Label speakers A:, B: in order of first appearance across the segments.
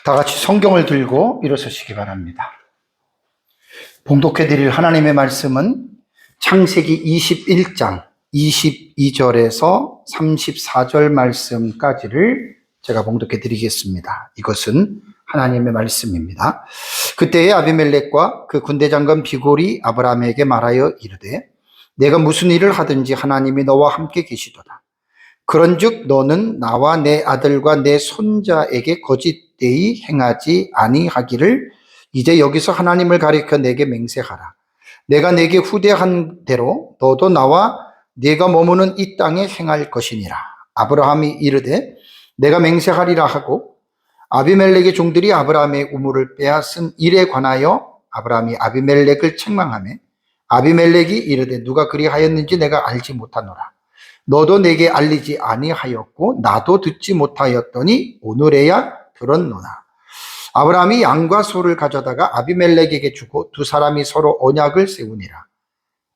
A: 다 같이 성경을 들고 일어서시기 바랍니다. 봉독해 드릴 하나님의 말씀은 창세기 21장 22절에서 34절 말씀까지를 제가 봉독해 드리겠습니다. 이것은 하나님의 말씀입니다. 그때에 아비멜렉과 그 군대장관 비골이 아브라함에게 말하여 이르되 내가 무슨 일을 하든지 하나님이 너와 함께 계시도다. 그런즉 너는 나와 내 아들과 내 손자에게 거짓되이 행하지 아니하기를 이제 여기서 하나님을 가리켜 내게 맹세하라. 내가 내게 후대한 대로 너도 나와 네가 머무는 이 땅에 행할 것이니라. 아브라함이 이르되 내가 맹세하리라 하고 아비멜렉의 종들이 아브라함의 우물을 빼앗은 일에 관하여 아브라함이 아비멜렉을 책망하며 아비멜렉이 이르되 누가 그리하였는지 내가 알지 못하노라. 너도 내게 알리지 아니하였고 나도 듣지 못하였더니 오늘에야 들었노라. 아브라함이 양과 소를 가져다가 아비멜렉에게 주고 두 사람이 서로 언약을 세우니라.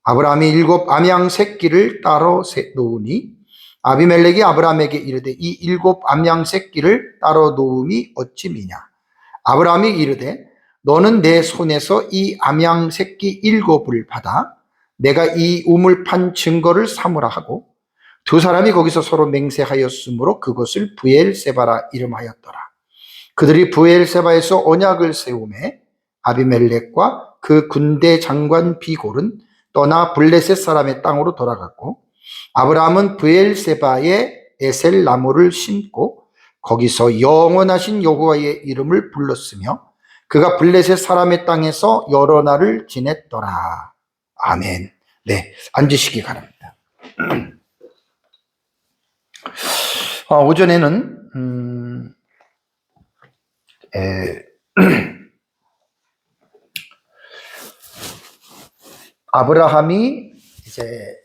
A: 아브라함이 7 암양 새끼를 따로 놓으니 아비멜렉이 아브라함에게 이르되 이 7 암양 새끼를 따로 놓음이 어찌 미냐. 아브라함이 이르되 너는 내 손에서 이 암양 새끼 7을 받아 내가 이 우물 판 증거를 삼으라 하고 두 사람이 거기서 서로 맹세하였으므로 그것을 브엘세바라 이름하였더라. 그들이 브엘세바에서 언약을 세우매 아비멜렉과 그 군대 장관 비골은 떠나 블레셋 사람의 땅으로 돌아갔고 아브라함은 브엘세바에 에셀 나무를 심고 거기서 영원하신 여호와의 이름을 불렀으며 그가 블레셋 사람의 땅에서 여러 날을 지냈더라. 아멘. 네, 앉으시기 바랍니다. 오전에는 아브라함이 이제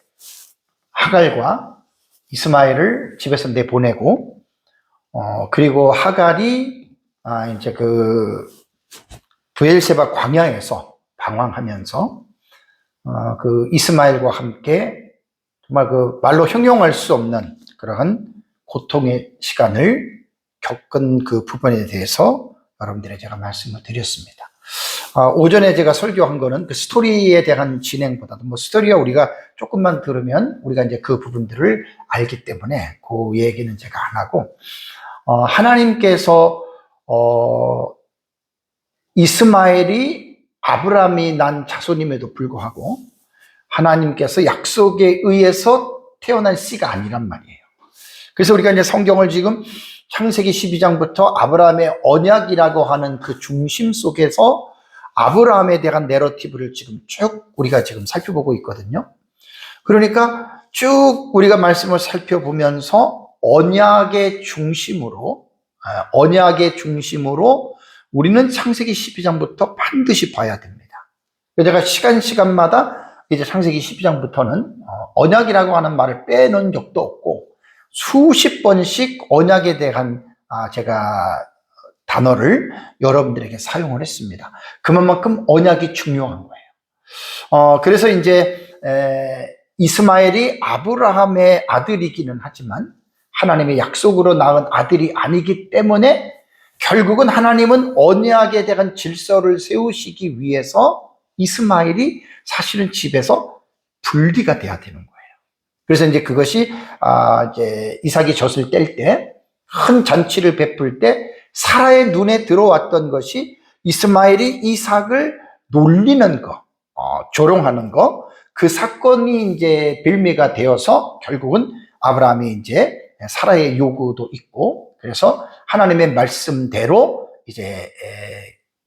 A: 하갈과 이스마엘을 집에서 내보내고 그리고 하갈이 이제 그 브엘세바 광야에서 방황하면서 그 이스마엘과 함께 정말 그 말로 형용할 수 없는 그러한 고통의 시간을 겪은 그 부분에 대해서 여러분들에게 제가 말씀을 드렸습니다. 오전에 제가 설교한 거는 그 스토리에 대한 진행보다도 스토리가 우리가 조금만 들으면 우리가 이제 그 부분들을 알기 때문에 그 얘기는 제가 안 하고 하나님께서 이스마엘이 아브라함이 난 자손임에도 불구하고 하나님께서 약속에 의해서 태어난 씨가 아니란 말이에요. 그래서 우리가 이제 성경을 지금 창세기 12장부터 아브라함의 언약이라고 하는 그 중심 속에서 아브라함에 대한 내러티브를 지금 쭉 우리가 지금 살펴보고 있거든요. 그러니까 쭉 우리가 말씀을 살펴보면서 언약의 중심으로 우리는 창세기 12장부터 반드시 봐야 됩니다. 제가 시간마다 이제 창세기 12장부터는 언약이라고 하는 말을 빼놓은 적도 없고 수십 번씩 언약에 대한 제가 단어를 여러분들에게 사용을 했습니다. 그만큼 언약이 중요한 거예요. 그래서 이제 이스마엘이 아브라함의 아들이기는 하지만 하나님의 약속으로 낳은 아들이 아니기 때문에 결국은 하나님은 언약에 대한 질서를 세우시기 위해서 이스마엘이 사실은 집에서 분리가 돼야 되는 거예요. 그래서 이제 그것이 이제 이삭이 젖을 뗄 때 큰 잔치를 베풀 때 사라의 눈에 들어왔던 것이 이스마엘이 이삭을 놀리는 거, 조롱하는 거, 그 사건이 이제 빌미가 되어서 결국은 아브라함이 이제 사라의 요구도 있고 그래서 하나님의 말씀대로 이제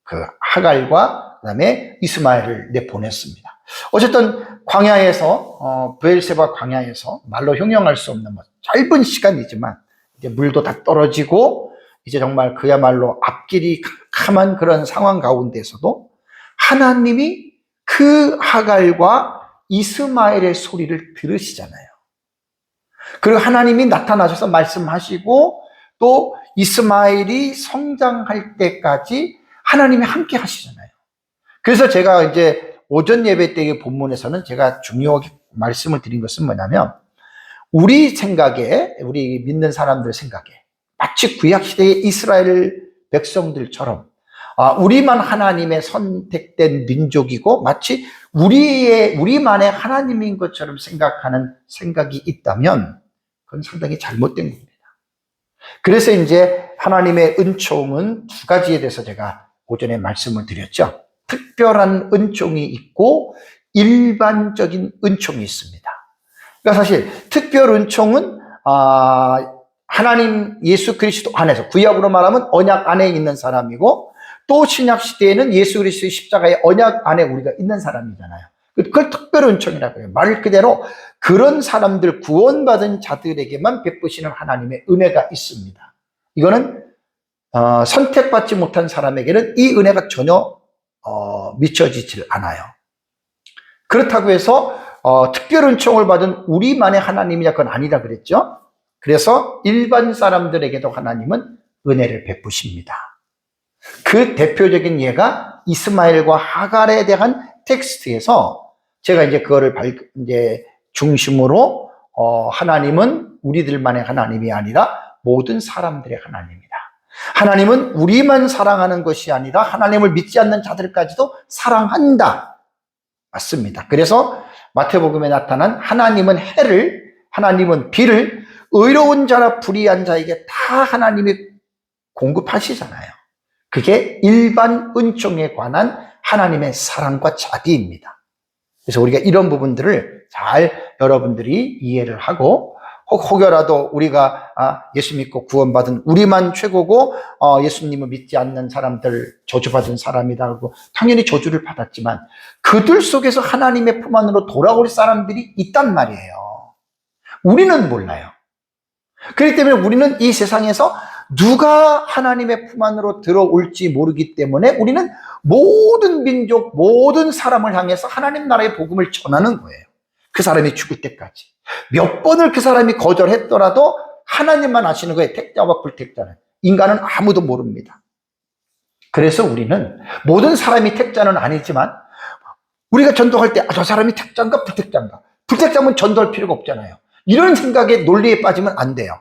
A: 그 하갈과 그다음에 이스마엘을 내보냈습니다. 어쨌든 광야에서 브엘세바 광야에서 말로 형용할 수 없는 짧은 시간이지만 이제 물도 다 떨어지고 이제 정말 그야말로 앞길이 캄캄한 그런 상황 가운데서도 하나님이 그 하갈과 이스마엘의 소리를 들으시잖아요. 그리고 하나님이 나타나셔서 말씀하시고 또 이스마엘이 성장할 때까지 하나님이 함께 하시잖아요. 그래서 제가 이제 오전 예배 때의 본문에서는 제가 중요하게 말씀을 드린 것은 뭐냐면 우리 생각에, 우리 믿는 사람들 생각에 마치 구약시대의 이스라엘 백성들처럼 우리만 하나님의 선택된 민족이고 마치 우리만의 하나님인 것처럼 생각하는 생각이 있다면 그건 상당히 잘못된 겁니다. 그래서 이제 하나님의 은총은 두 가지에 대해서 제가 오전에 말씀을 드렸죠. 특별한 은총이 있고 일반적인 은총이 있습니다. 그러니까 사실 특별 은총은 하나님 예수 그리스도 안에서, 구약으로 말하면 언약 안에 있는 사람이고, 또 신약 시대에는 예수 그리스도의 십자가의 언약 안에 우리가 있는 사람이잖아요. 그걸 특별 은총이라고 해요. 말 그대로 그런 사람들, 구원받은 자들에게만 베푸시는 하나님의 은혜가 있습니다. 이거는 선택받지 못한 사람에게는 이 은혜가 전혀 미쳐지질 않아요. 그렇다고 해서 특별 은총을 받은 우리만의 하나님이냐, 그건 아니다 그랬죠. 그래서 일반 사람들에게도 하나님은 은혜를 베푸십니다. 그 대표적인 예가 이스마엘과 하갈에 대한 텍스트에서 제가 이제 그거를 중심으로 하나님은 우리들만의 하나님이 아니라 모든 사람들의 하나님이다. 하나님은 우리만 사랑하는 것이 아니라 하나님을 믿지 않는 자들까지도 사랑한다. 맞습니다. 그래서 마태복음에 나타난 하나님은 해를, 하나님은 비를 의로운 자나 불의한 자에게 다 하나님이 공급하시잖아요. 그게 일반 은총에 관한 하나님의 사랑과 자비입니다. 그래서 우리가 이런 부분들을 잘 여러분들이 이해를 하고, 혹여라도 우리가 예수 믿고 구원받은 우리만 최고고 예수님을 믿지 않는 사람들 저주받은 사람이다 하고 당연히 저주를 받았지만 그들 속에서 하나님의 품 안으로 돌아올 사람들이 있단 말이에요. 우리는 몰라요. 그렇기 때문에 우리는 이 세상에서 누가 하나님의 품 안으로 들어올지 모르기 때문에 우리는 모든 민족, 모든 사람을 향해서 하나님 나라의 복음을 전하는 거예요. 그 사람이 죽을 때까지. 몇 번을 그 사람이 거절했더라도 하나님만 아시는 거예요. 택자와 불택자는. 인간은 아무도 모릅니다. 그래서 우리는 모든 사람이 택자는 아니지만 우리가 전도할 때 저 사람이 택자인가 불택자인가. 불택자면 전도할 필요가 없잖아요. 이런 생각에 논리에 빠지면 안 돼요.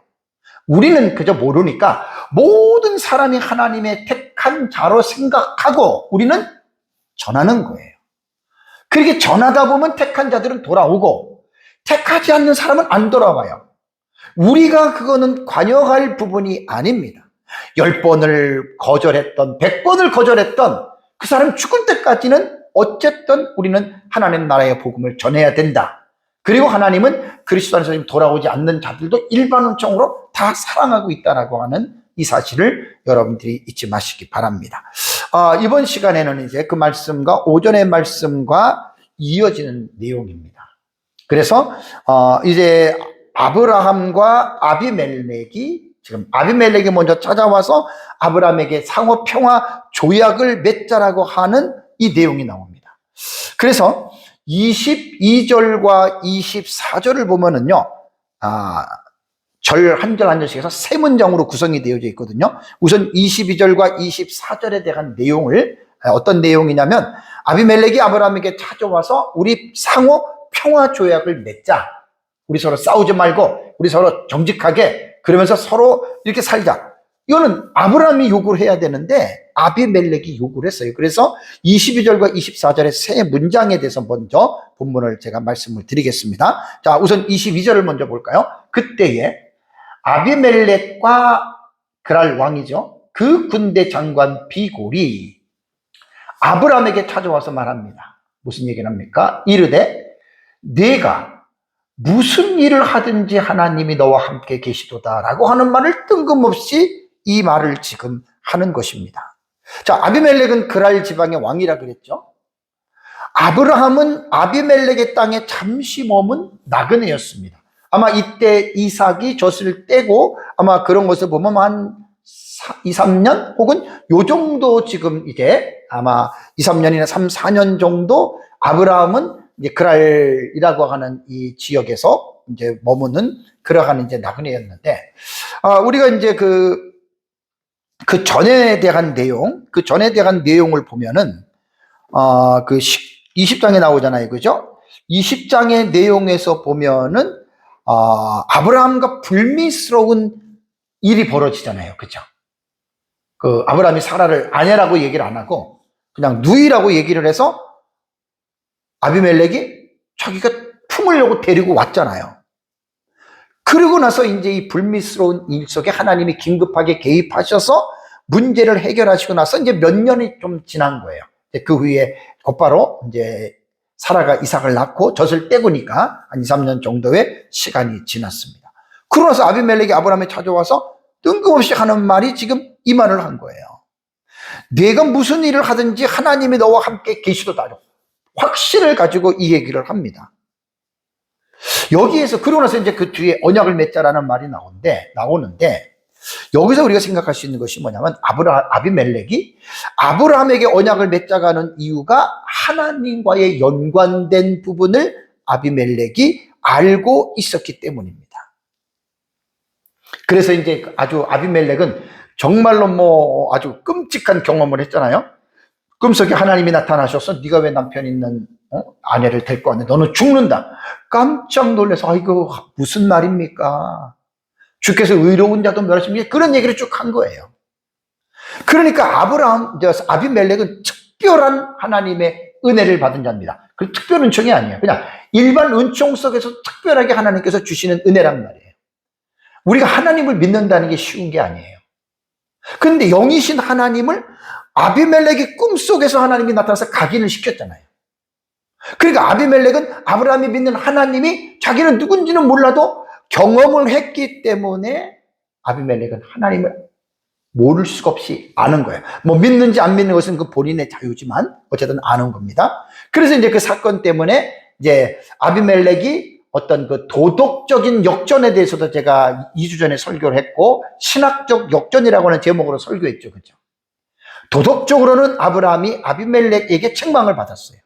A: 우리는 그저 모르니까 모든 사람이 하나님의 택한 자로 생각하고 우리는 전하는 거예요. 그렇게 전하다 보면 택한 자들은 돌아오고 택하지 않는 사람은 안 돌아와요. 우리가 그거는 관여할 부분이 아닙니다. 10번을 거절했던 100번을 거절했던 그 사람 죽을 때까지는 어쨌든 우리는 하나님 나라의 복음을 전해야 된다. 그리고 하나님은 그리스도 안에서 돌아오지 않는 자들도 일반 은총으로 다 사랑하고 있다라고 하는 이 사실을 여러분들이 잊지 마시기 바랍니다. 이번 시간에는 이제 그 말씀과 오전의 말씀과 이어지는 내용입니다. 그래서 이제 아브라함과 아비멜렉이 지금 아비멜렉이 먼저 찾아와서 아브라함에게 상호 평화 조약을 맺자라고 하는 이 내용이 나옵니다. 그래서 22절과 24절을 보면은요, 절 한 절 한 절씩 해서 세 문장으로 구성이 되어져 있거든요. 우선 22절과 24절에 대한 내용을, 어떤 내용이냐면, 아비멜렉이 아브라함에게 찾아와서 우리 상호 평화 조약을 맺자. 우리 서로 싸우지 말고, 우리 서로 정직하게, 그러면서 서로 이렇게 살자. 이거는 아브라함이 요구를 해야 되는데 아비멜렉이 요구를 했어요. 그래서 22절과 24절의 세 문장에 대해서 먼저 본문을 제가 말씀을 드리겠습니다. 자, 우선 22절을 먼저 볼까요? 그때에 아비멜렉과 그랄 왕이죠. 그 군대 장관 비골이 아브라함에게 찾아와서 말합니다. 무슨 얘기를 합니까? 이르되 네가 무슨 일을 하든지 하나님이 너와 함께 계시도다 라고 하는 말을 뜬금없이 이 말을 지금 하는 것입니다. 자, 아비멜렉은 그랄 지방의 왕이라 그랬죠. 아브라함은 아비멜렉의 땅에 잠시 머문 나그네였습니다. 아마 이때 이삭이 젖을 떼고 아마 그런 것을 보면 한 2, 3년 혹은 요 정도 지금 이제 아마 2, 3년이나 3, 4년 정도 아브라함은 이제 그랄이라고 하는 이 지역에서 이제 머무는 그러한 이제 나그네였는데, 우리가 이제 그 전에 대한 내용, 그 전에 대한 내용을 보면은, 20장에 나오잖아요. 그죠? 20장의 내용에서 보면은, 아브라함과 불미스러운 일이 벌어지잖아요. 그죠? 그 아브라함이 사라를 아내라고 얘기를 안 하고 그냥 누이라고 얘기를 해서 아비멜렉이 자기가 품으려고 데리고 왔잖아요. 그러고 나서 이제 이 불미스러운 일 속에 하나님이 긴급하게 개입하셔서 문제를 해결하시고 나서 이제 몇 년이 좀 지난 거예요. 그 후에 곧바로 이제 사라가 이삭을 낳고 젖을 떼고니까 한 2, 3년 정도의 시간이 지났습니다. 그러고 나서 아비멜렉이 아브라함에 찾아와서 뜬금없이 하는 말이 지금 이 말을 한 거예요. 내가 무슨 일을 하든지 하나님이 너와 함께 계시도다. 확신을 가지고 이 얘기를 합니다. 여기에서 그러고 나서 이제 그 뒤에 언약을 맺자라는 말이 나오는데 여기서 우리가 생각할 수 있는 것이 뭐냐면 아비멜렉이 아브라함에게 언약을 맺자가 하는 이유가 하나님과의 연관된 부분을 아비멜렉이 알고 있었기 때문입니다. 그래서 이제 아주 아비멜렉은 정말로 뭐 아주 끔찍한 경험을 했잖아요. 꿈속에 하나님이 나타나셔서 네가 왜 남편 있는 아내를 데리고 왔는데 너는 죽는다. 깜짝 놀라서 아이고 무슨 말입니까? 주께서 의로운 자도 멸하십니까? 그런 얘기를 쭉 한 거예요. 그러니까 아비멜렉은 특별한 하나님의 은혜를 받은 자입니다. 그 특별 은총이 아니에요. 그냥 일반 은총 속에서 특별하게 하나님께서 주시는 은혜란 말이에요. 우리가 하나님을 믿는다는 게 쉬운 게 아니에요. 그런데 영이신 하나님을 아비멜렉의 꿈속에서 하나님이 나타나서 각인을 시켰잖아요. 그러니까 아비멜렉은 아브라함이 믿는 하나님이 자기는 누군지는 몰라도 경험을 했기 때문에 아비멜렉은 하나님을 모를 수가 없이 아는 거예요. 뭐 믿는지 안 믿는 것은 그 본인의 자유지만 어쨌든 아는 겁니다. 그래서 이제 그 사건 때문에 이제 아비멜렉이 어떤 그 도덕적인 역전에 대해서도 제가 2주 전에 설교를 했고 신학적 역전이라고 하는 제목으로 설교했죠. 그죠? 도덕적으로는 아브라함이 아비멜렉에게 책망을 받았어요.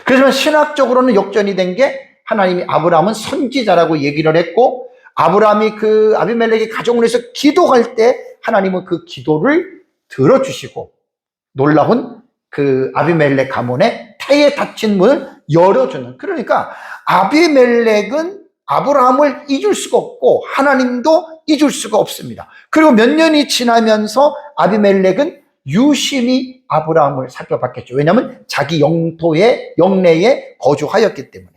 A: 그렇지만 신학적으로는 역전이 된 게 하나님이 아브라함은 선지자라고 얘기를 했고 아브라함이 그 아비멜렉의 가정을 위해서 기도할 때 하나님은 그 기도를 들어주시고 놀라운 그 아비멜렉 가문의 태에 닫힌 문을 열어주는, 그러니까 아비멜렉은 아브라함을 잊을 수가 없고 하나님도 잊을 수가 없습니다. 그리고 몇 년이 지나면서 아비멜렉은 유심히 아브라함을 살펴봤겠죠. 왜냐하면 자기 영내에 거주하였기 때문에.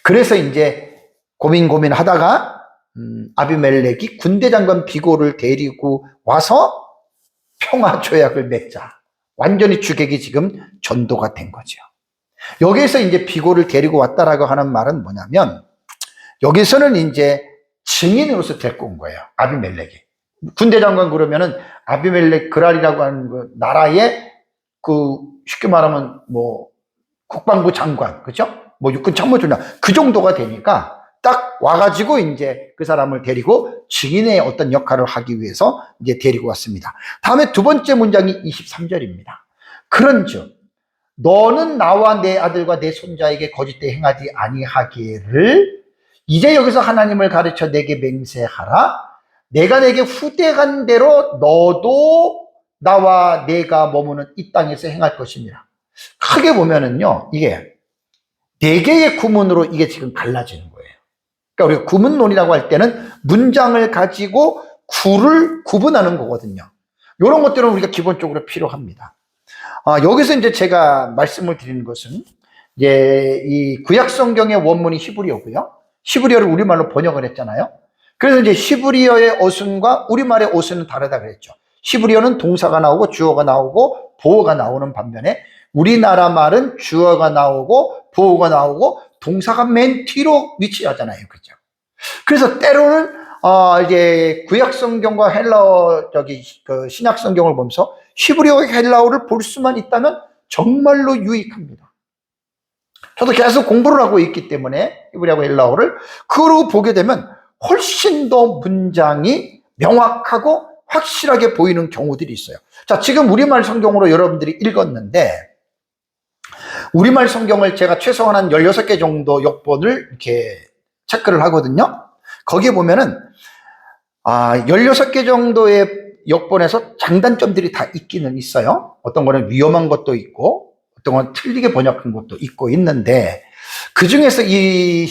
A: 그래서 이제 고민하다가 아비멜렉이 군대 장관 비고를 데리고 와서 평화 조약을 맺자. 완전히 주객이 지금 전도가 된 거죠. 여기에서 이제 비고를 데리고 왔다라고 하는 말은 뭐냐면 여기서는 이제 증인으로서 데리고 온 거예요. 아비멜렉이. 군대 장관 그러면은 아비멜렉 그랄이라고 하는 그 나라의 그 쉽게 말하면 뭐 국방부 장관, 그죠? 뭐 육군 참모총장 그 정도가 되니까 딱 와가지고 이제 그 사람을 데리고 증인의 어떤 역할을 하기 위해서 이제 데리고 왔습니다. 다음에 두 번째 문장이 23절입니다. 그런즉 너는 나와 내 아들과 내 손자에게 거짓되 행하지 아니하기를 이제 여기서 하나님을 가르쳐 내게 맹세하라. 내가 내게 후대간 대로 너도 나와 내가 머무는 이 땅에서 행할 것이니라. 크게 보면은요, 이게 네 개의 구문으로 이게 지금 갈라지는 거예요. 그러니까 우리가 구문론이라고 할 때는 문장을 가지고 구를 구분하는 거거든요. 이런 것들은 우리가 기본적으로 필요합니다. 여기서 이제 제가 말씀을 드리는 것은 이제 이 구약 성경의 원문이 히브리어고요. 히브리어를 우리말로 번역을 했잖아요. 그래서 이제 히브리어의 어순과 우리말의 어순은 다르다 그랬죠. 히브리어는 동사가 나오고 주어가 나오고 보어가 나오는 반면에 우리나라 말은 주어가 나오고 보어가 나오고 동사가 맨 뒤로 위치하잖아요. 그죠? 그래서 때로는 이제 구약 성경과 헬라어 그 신약 성경을 보면서 히브리어 헬라어를 볼 수만 있다면 정말로 유익합니다. 저도 계속 공부를 하고 있기 때문에 히브리어하고 헬라어를 그러고 보게 되면 훨씬 더 문장이 명확하고 확실하게 보이는 경우들이 있어요. 자, 지금 우리말 성경으로 여러분들이 읽었는데 우리말 성경을 제가 최소한 한 16개 정도 역본을 이렇게 체크를 하거든요. 거기에 보면은 16개 정도의 역본에서 장단점들이 다 있기는 있어요. 어떤 거는 위험한 것도 있고 어떤 건 틀리게 번역한 것도 있고 있는데 그 중에서 이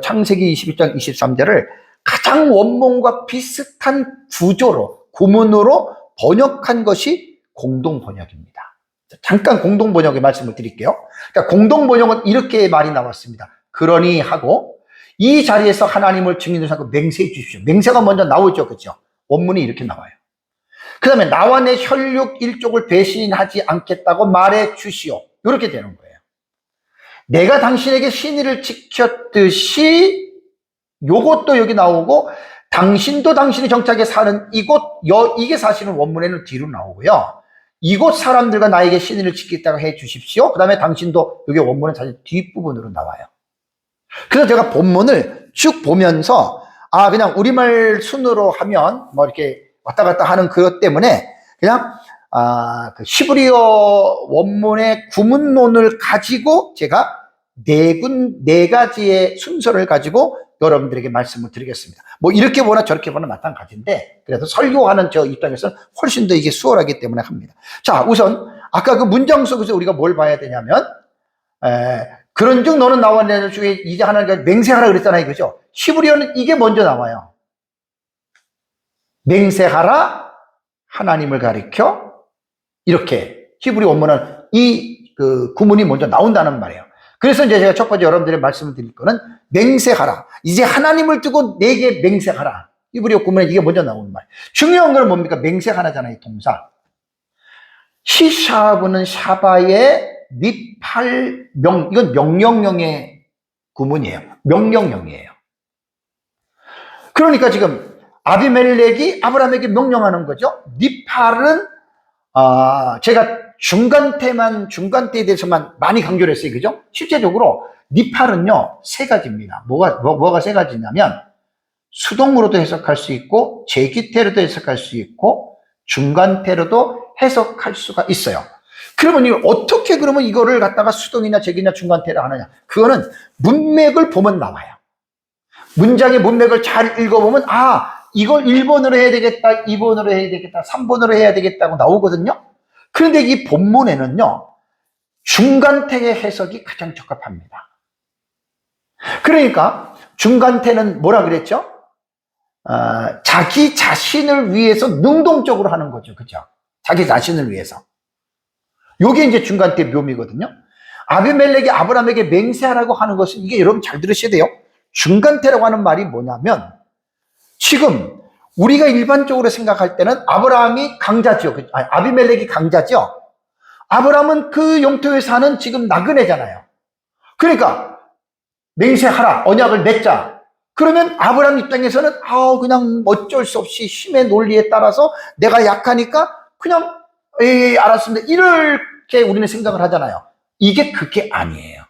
A: 창세기 21장 23절을 가장 원문과 비슷한 구조로 구문으로 번역한 것이 공동 번역입니다. 잠깐 공동 번역의 말씀을 드릴게요. 그러니까 공동 번역은 이렇게 말이 나왔습니다. 그러니 하고 이 자리에서 하나님을 증인으로 삼고 맹세해 주십시오. 맹세가 먼저 나오죠, 그렇죠? 원문이 이렇게 나와요. 그 다음에 나와 내 혈육 일족을 배신하지 않겠다고 말해 주시오. 이렇게 되는 거예요. 내가 당신에게 신의를 지켰듯이 요것도 여기 나오고 당신도 당신이 정착에 사는 이곳, 이게 사실은 원문에는 뒤로 나오고요. 이곳 사람들과 나에게 신의를 지키겠다고 해 주십시오. 그 다음에 당신도 여기 원문은 사실 뒷부분으로 나와요. 그래서 제가 본문을 쭉 보면서 그냥 우리말 순으로 하면 뭐 이렇게 왔다 갔다 하는 그것 때문에 그냥 그 히브리어 원문의 구문론을 가지고 제가 네 가지의 순서를 가지고 여러분들에게 말씀을 드리겠습니다. 뭐 이렇게 보나 저렇게 보나 마찬가지인데 그래도 설교하는 저 입장에서는 훨씬 더 이게 수월하기 때문에 합니다. 자, 우선 아까 그 문장 속에서 우리가 뭘 봐야 되냐면 그런즉 너는 나와 내 중에 이제 하나님께 맹세하라 그랬잖아요, 그죠? 히브리어는 이게 먼저 나와요. 맹세하라, 하나님을 가리켜, 이렇게 히브리 원문은 그 구문이 먼저 나온다는 말이에요. 그래서 이제 제가 첫 번째 여러분들의 말씀을 드릴 거는 맹세하라. 이제 하나님을 두고 내게 맹세하라. 히브리어 구문에 이게 먼저 나오는 말이에요. 중요한 건 뭡니까? 맹세하라잖아요, 동사. 히샤브는 샤바의 니팔 이건 명령형의 구문이에요. 명령형이에요. 그러니까 지금 아비멜렉이 아브라함에게 명령하는 거죠. 니팔은 제가 중간태에 대해서만 많이 강조를 했어요. 그죠? 실제적으로 니팔은요, 세 가지입니다. 뭐가 세 가지냐면 수동으로도 해석할 수 있고 제기태로도 해석할 수 있고 중간태로도 해석할 수가 있어요. 그러면 이걸 어떻게 그러면 이거를 갖다가 수동이나 제기나 중간태로 하느냐? 그거는 문맥을 보면 나와요. 문장의 문맥을 잘 읽어보면 이걸 1번으로 해야 되겠다, 2번으로 해야 되겠다, 3번으로 해야 되겠다고 나오거든요. 그런데 이 본문에는요, 중간태의 해석이 가장 적합합니다. 그러니까 중간태는 뭐라 그랬죠? 자기 자신을 위해서 능동적으로 하는 거죠. 그죠? 자기 자신을 위해서. 요게 이제 중간태 묘미거든요. 아비멜렉이 아브라함에게 맹세하라고 하는 것은 이게 여러분 잘 들으셔야 돼요. 중간태라고 하는 말이 뭐냐면 지금 우리가 일반적으로 생각할 때는 아브라함이 강자죠. 아비멜렉이 강자죠. 아브라함은 그 영토에 사는 지금 나그네잖아요. 그러니까 맹세하라, 언약을 맺자. 그러면 아브라함 입장에서는 그냥 어쩔 수 없이 힘의 논리에 따라서 내가 약하니까 그냥 알았습니다. 이렇게 우리는 생각을 하잖아요. 이게 그게 아니에요.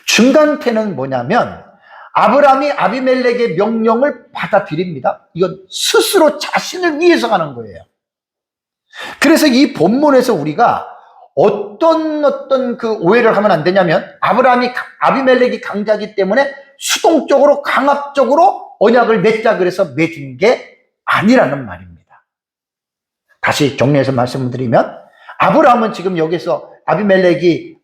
A: 중간태는 뭐냐면 아브라함이 아비멜렉의 명령을 받아들입니다. 이건 스스로 자신을 위해서 하는 거예요. 그래서 이 본문에서 우리가 어떤 그 오해를 하면 안 되냐면 아비멜렉이 강자이기 때문에 수동적으로 강압적으로 언약을 맺자 그래서 맺은 게 아니라는 말입니다. 다시 정리해서 말씀을 드리면 아브라함은 지금 여기서 아비멜렉이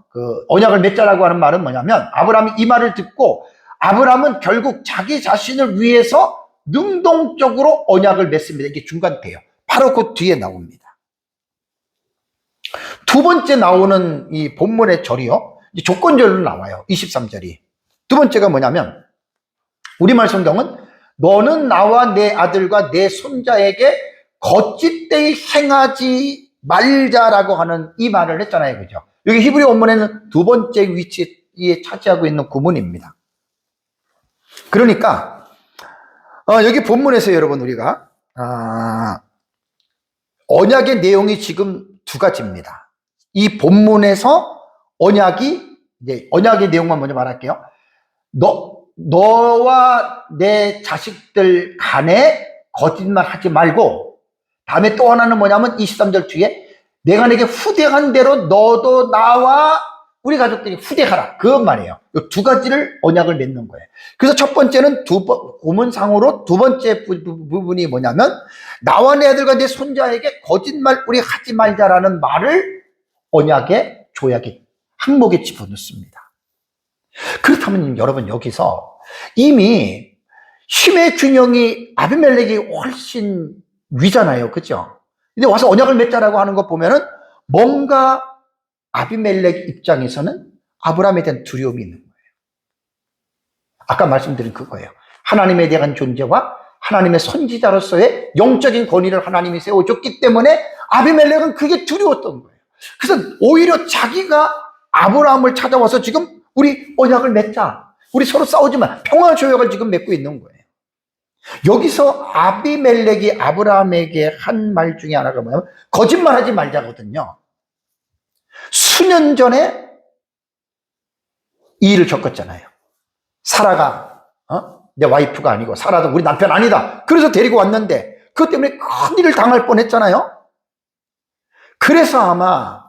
A: 그 언약을 맺자라고 하는 말은 뭐냐면 아브라함이 이 말을 듣고 아브라함은 결국 자기 자신을 위해서 능동적으로 언약을 맺습니다. 이게 중간태예요. 바로 그 뒤에 나옵니다. 두 번째 나오는 이 본문의 절이요, 조건절로 나와요. 23절이. 두 번째가 뭐냐면 우리말 성경은 너는 나와 내 아들과 내 손자에게 거짓되이 행하지 말자라고 하는 이 말을 했잖아요. 그죠? 여기 히브리 원문에는 두 번째 위치에 차지하고 있는 구문입니다. 그러니까 여기 본문에서 여러분 우리가 언약의 내용이 지금 두 가지입니다. 이 본문에서 언약의 내용만 먼저 말할게요. 너와 내 자식들 간에 거짓말 하지 말고, 다음에 또 하나는 뭐냐면 23절 뒤에 내가 내게 후대한 대로 너도 나와 우리 가족들이 후대하라, 그 말이에요. 이 두 가지를 언약을 맺는 거예요. 그래서 첫 번째는 고문상으로 두 번째 부분이 뭐냐면 나와 내 아들과 내 손자에게 거짓말 우리 하지 말자라는 말을 언약의 조약의 항목에 집어넣습니다. 그렇다면 여러분 여기서 이미 힘의 균형이 아비멜렉이 훨씬 위잖아요. 그죠? 근데 와서 언약을 맺자라고 하는 것 보면은 뭔가 아비멜렉 입장에서는 아브라함에 대한 두려움이 있는 거예요. 아까 말씀드린 그거예요. 하나님에 대한 존재와 하나님의 선지자로서의 영적인 권위를 하나님이 세워줬기 때문에 아비멜렉은 그게 두려웠던 거예요. 그래서 오히려 자기가 아브라함을 찾아와서 지금 우리 언약을 맺자. 우리 서로 싸우지 마. 평화 조약을 지금 맺고 있는 거예요. 여기서 아비멜렉이 아브라함에게 한 말 중에 하나가 뭐냐면 거짓말하지 말자거든요. 수년 전에 이 일을 겪었잖아요. 사라가 내 와이프가 아니고 사라도 우리 남편 아니다. 그래서 데리고 왔는데 그것 때문에 큰일을 당할 뻔했잖아요. 그래서 아마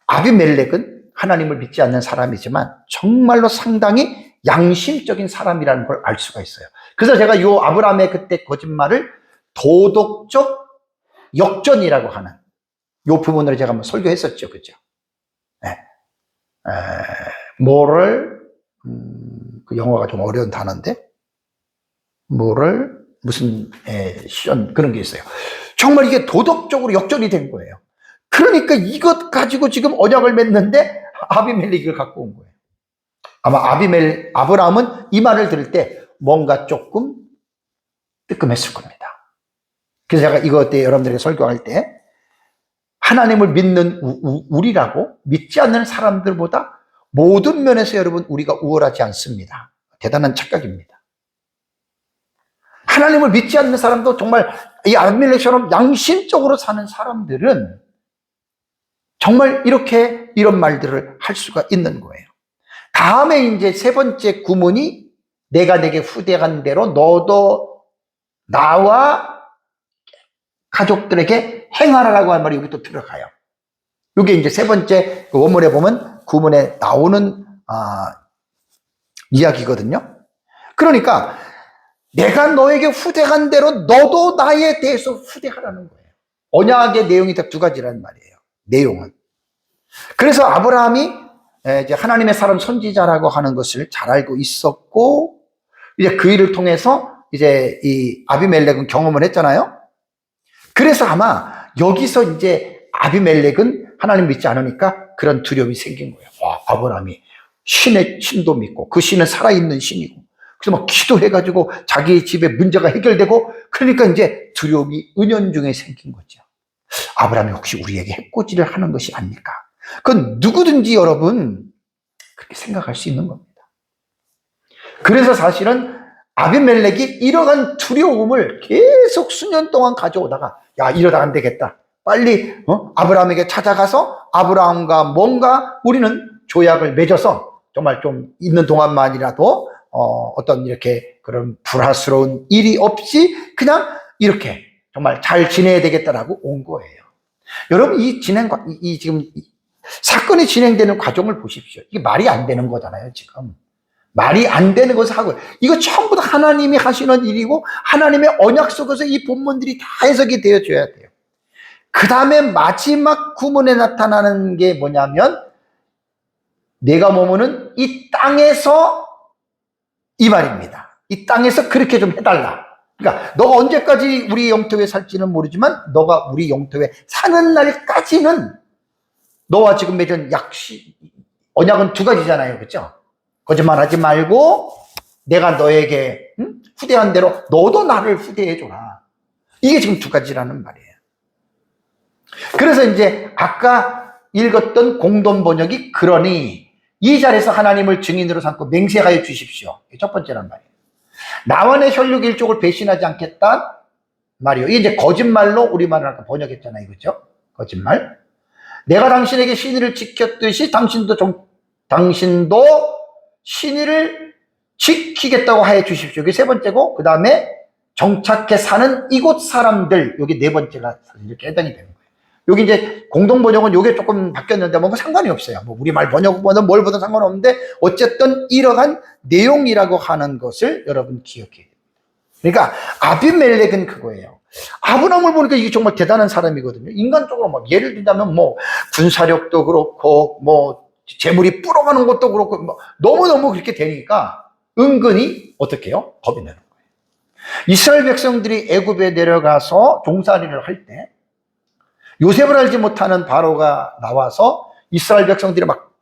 A: 아비멜렉은 하나님을 믿지 않는 사람이지만 정말로 상당히 양심적인 사람이라는 걸 알 수가 있어요. 그래서 제가 이 아브라함의 그때 거짓말을 도덕적 역전이라고 하는 이 부분으로 제가 한번 설교했었죠. 그죠? 네. moral, 그 영어가 좀 어려운 단어인데, moral, 무슨, 시전, 그런 게 있어요. 정말 이게 도덕적으로 역전이 된 거예요. 그러니까 이것 가지고 지금 언약을 맺는데 아비멜렉을 갖고 온 거예요. 아마 아브라함은 이 말을 들을 때 뭔가 조금 뜨끔했을 겁니다. 그래서 제가 이것 때 여러분들에게 설교할 때 하나님을 믿는 우리라고 믿지 않는 사람들보다 모든 면에서 여러분 우리가 우월하지 않습니다. 대단한 착각입니다. 하나님을 믿지 않는 사람도 정말 이 아비멜렉처럼 양심적으로 사는 사람들은 정말 이렇게 이런 말들을 할 수가 있는 거예요. 다음에 이제 세 번째 구문이 내가 내게 후대한 대로 너도 나와 가족들에게 행하라라고 한 말이 여기 또 들어가요. 이게 이제 세 번째 그 원문에 보면 구문에 나오는 이야기거든요. 그러니까 내가 너에게 후대한 대로 너도 나에 대해서 후대하라는 거예요. 언약의 내용이 딱 두 가지라는 말이에요. 내용은. 그래서 아브라함이 이제 하나님의 사람 선지자라고 하는 것을 잘 알고 있었고, 이제 그 일을 통해서 이제 이 아비멜렉은 경험을 했잖아요. 그래서 아마 여기서 이제 아비멜렉은 하나님 믿지 않으니까 그런 두려움이 생긴 거예요. 와, 아브라함이 신의 신도 믿고 그 신은 살아있는 신이고, 그래서 막 기도해가지고 자기 집에 문제가 해결되고, 그러니까 이제 두려움이 은연중에 생긴 거죠. 아브라함이 혹시 우리에게 해코지를 하는 것이 아닐까? 그건 누구든지 여러분 그렇게 생각할 수 있는 겁니다. 그래서 사실은 아비멜렉이 이러한 두려움을 계속 수년 동안 가져오다가 야, 이러다 안 되겠다. 빨리 아브라함에게 찾아가서 아브라함과 뭔가 우리는 조약을 맺어서 정말 좀 있는 동안만이라도 어떤 이렇게 그런 불화스러운 일이 없이 그냥 이렇게 정말 잘 지내야 되겠다라고 온 거예요. 여러분 이 지금 사건이 진행되는 과정을 보십시오. 이게 말이 안 되는 거잖아요, 지금. 말이 안 되는 것을 하고, 이거 전부 다 하나님이 하시는 일이고, 하나님의 언약 속에서 이 본문들이 다 해석이 되어줘야 돼요. 그 다음에 마지막 구문에 나타나는 게 뭐냐면, 내가 머무는 이 땅에서 이 말입니다. 이 땅에서 그렇게 좀 해달라. 그러니까, 너가 언제까지 우리 영토에 살지는 모르지만, 너가 우리 영토에 사는 날까지는 너와 지금 맺은 언약은 두 가지잖아요. 그렇죠? 거짓말하지 말고 내가 너에게 후대한 대로 너도 나를 후대해줘라. 이게 지금 두 가지라는 말이에요. 그래서 이제 아까 읽었던 공동 번역이 그러니 이 자리에서 하나님을 증인으로 삼고 맹세하여 주십시오. 이게 첫 번째란 말이에요. 나와 내 혈육 일족을 배신하지 않겠다 말이에요. 이게 이제 거짓말로 우리말을 아까 번역했잖아요. 그렇죠? 거짓말. 내가 당신에게 신의를 지켰듯이 당신도 신의를 지키겠다고 하여 주십시오. 이게 세 번째고, 그 다음에 정착해 사는 이곳 사람들, 여기 네 번째가 이렇게 해당이 되는 거예요. 여기 이제 공동 번역은 이게 조금 바뀌었는데 뭐 상관이 없어요. 뭐 우리말 번역보다 뭘 보든 상관없는데 어쨌든 이러한 내용이라고 하는 것을 여러분 기억해야 됩니다. 그러니까 아비멜렉은 그거예요. 아브라함을 보니까 이게 정말 대단한 사람이거든요. 인간적으로 뭐 예를 들자면 뭐 군사력도 그렇고 뭐 재물이 불어가는 것도 그렇고 뭐 너무너무 그렇게 되니까 은근히 어떻게 해요? 겁이 나는 거예요. 이스라엘 백성들이 애굽에 내려가서 종살이를 할 때 요셉을 알지 못하는 바로가 나와서 이스라엘 백성들이 막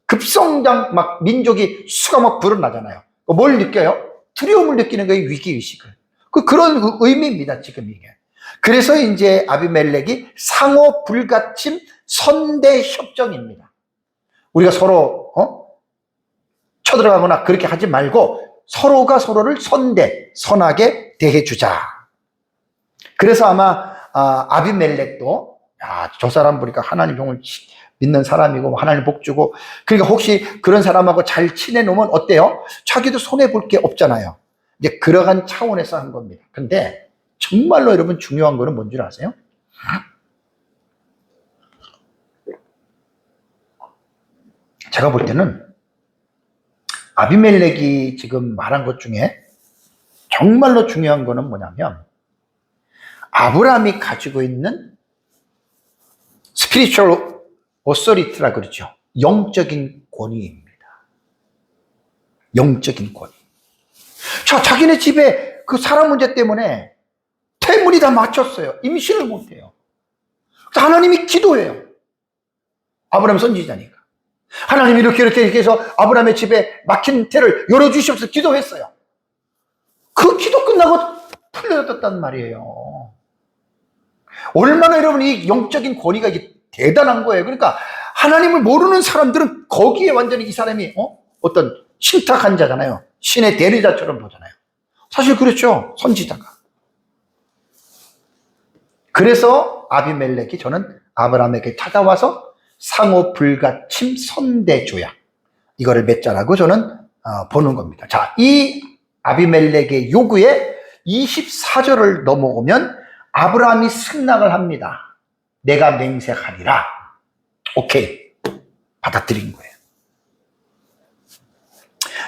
A: 급성장, 막 민족이 수가 막 불어나잖아요. 뭘 느껴요? 두려움을 느끼는 거예요, 위기의식을. 그런 의미입니다, 지금 이게. 그래서 이제 아비멜렉이 상호 불가침 선대 협정입니다. 우리가 서로 쳐들어가거나 그렇게 하지 말고 서로가 서로를 선하게 대해주자. 그래서 아마 아비멜렉도 저 사람 보니까 하나님 종을 믿는 사람이고 하나님 복 주고, 그러니까 혹시 그런 사람하고 잘 지내놓으면 어때요? 자기도 손해볼 게 없잖아요. 이제 그러한 차원에서 한 겁니다. 근데 정말로 여러분 중요한 거는 뭔 줄 아세요? 제가 볼 때는 아비멜렉이 지금 말한 것 중에 정말로 중요한 거는 뭐냐면 아브라함이 가지고 있는 스피리추얼 오서리티라 그러죠. 영적인 권위입니다. 영적인 권위. 자기네 집에 그 사람 문제 때문에 태물이 다 막혔어요. 임신을 못해요. 그래서 하나님이 기도해요. 아브라함 선지자니까. 하나님이 이렇게 해서 아브라함의 집에 막힌 태를 열어주시옵소서 기도했어요. 그 기도 끝나고 풀려졌단 말이에요. 얼마나 여러분 이 영적인 권위가 대단한 거예요. 그러니까 하나님을 모르는 사람들은 거기에 완전히 이 사람이 어떤 신탁한 자잖아요. 신의 대리자처럼 보잖아요. 사실 그렇죠. 선지자가. 그래서 아비멜렉이 저는 아브라함에게 찾아와서 상호 불가침 선대 조약, 이거를 맺자라고 저는 보는 겁니다. 자, 이 아비멜렉의 요구에 24절을 넘어오면 아브라함이 승낙을 합니다. 내가 맹세하리라. 오케이. 받아들인 거예요.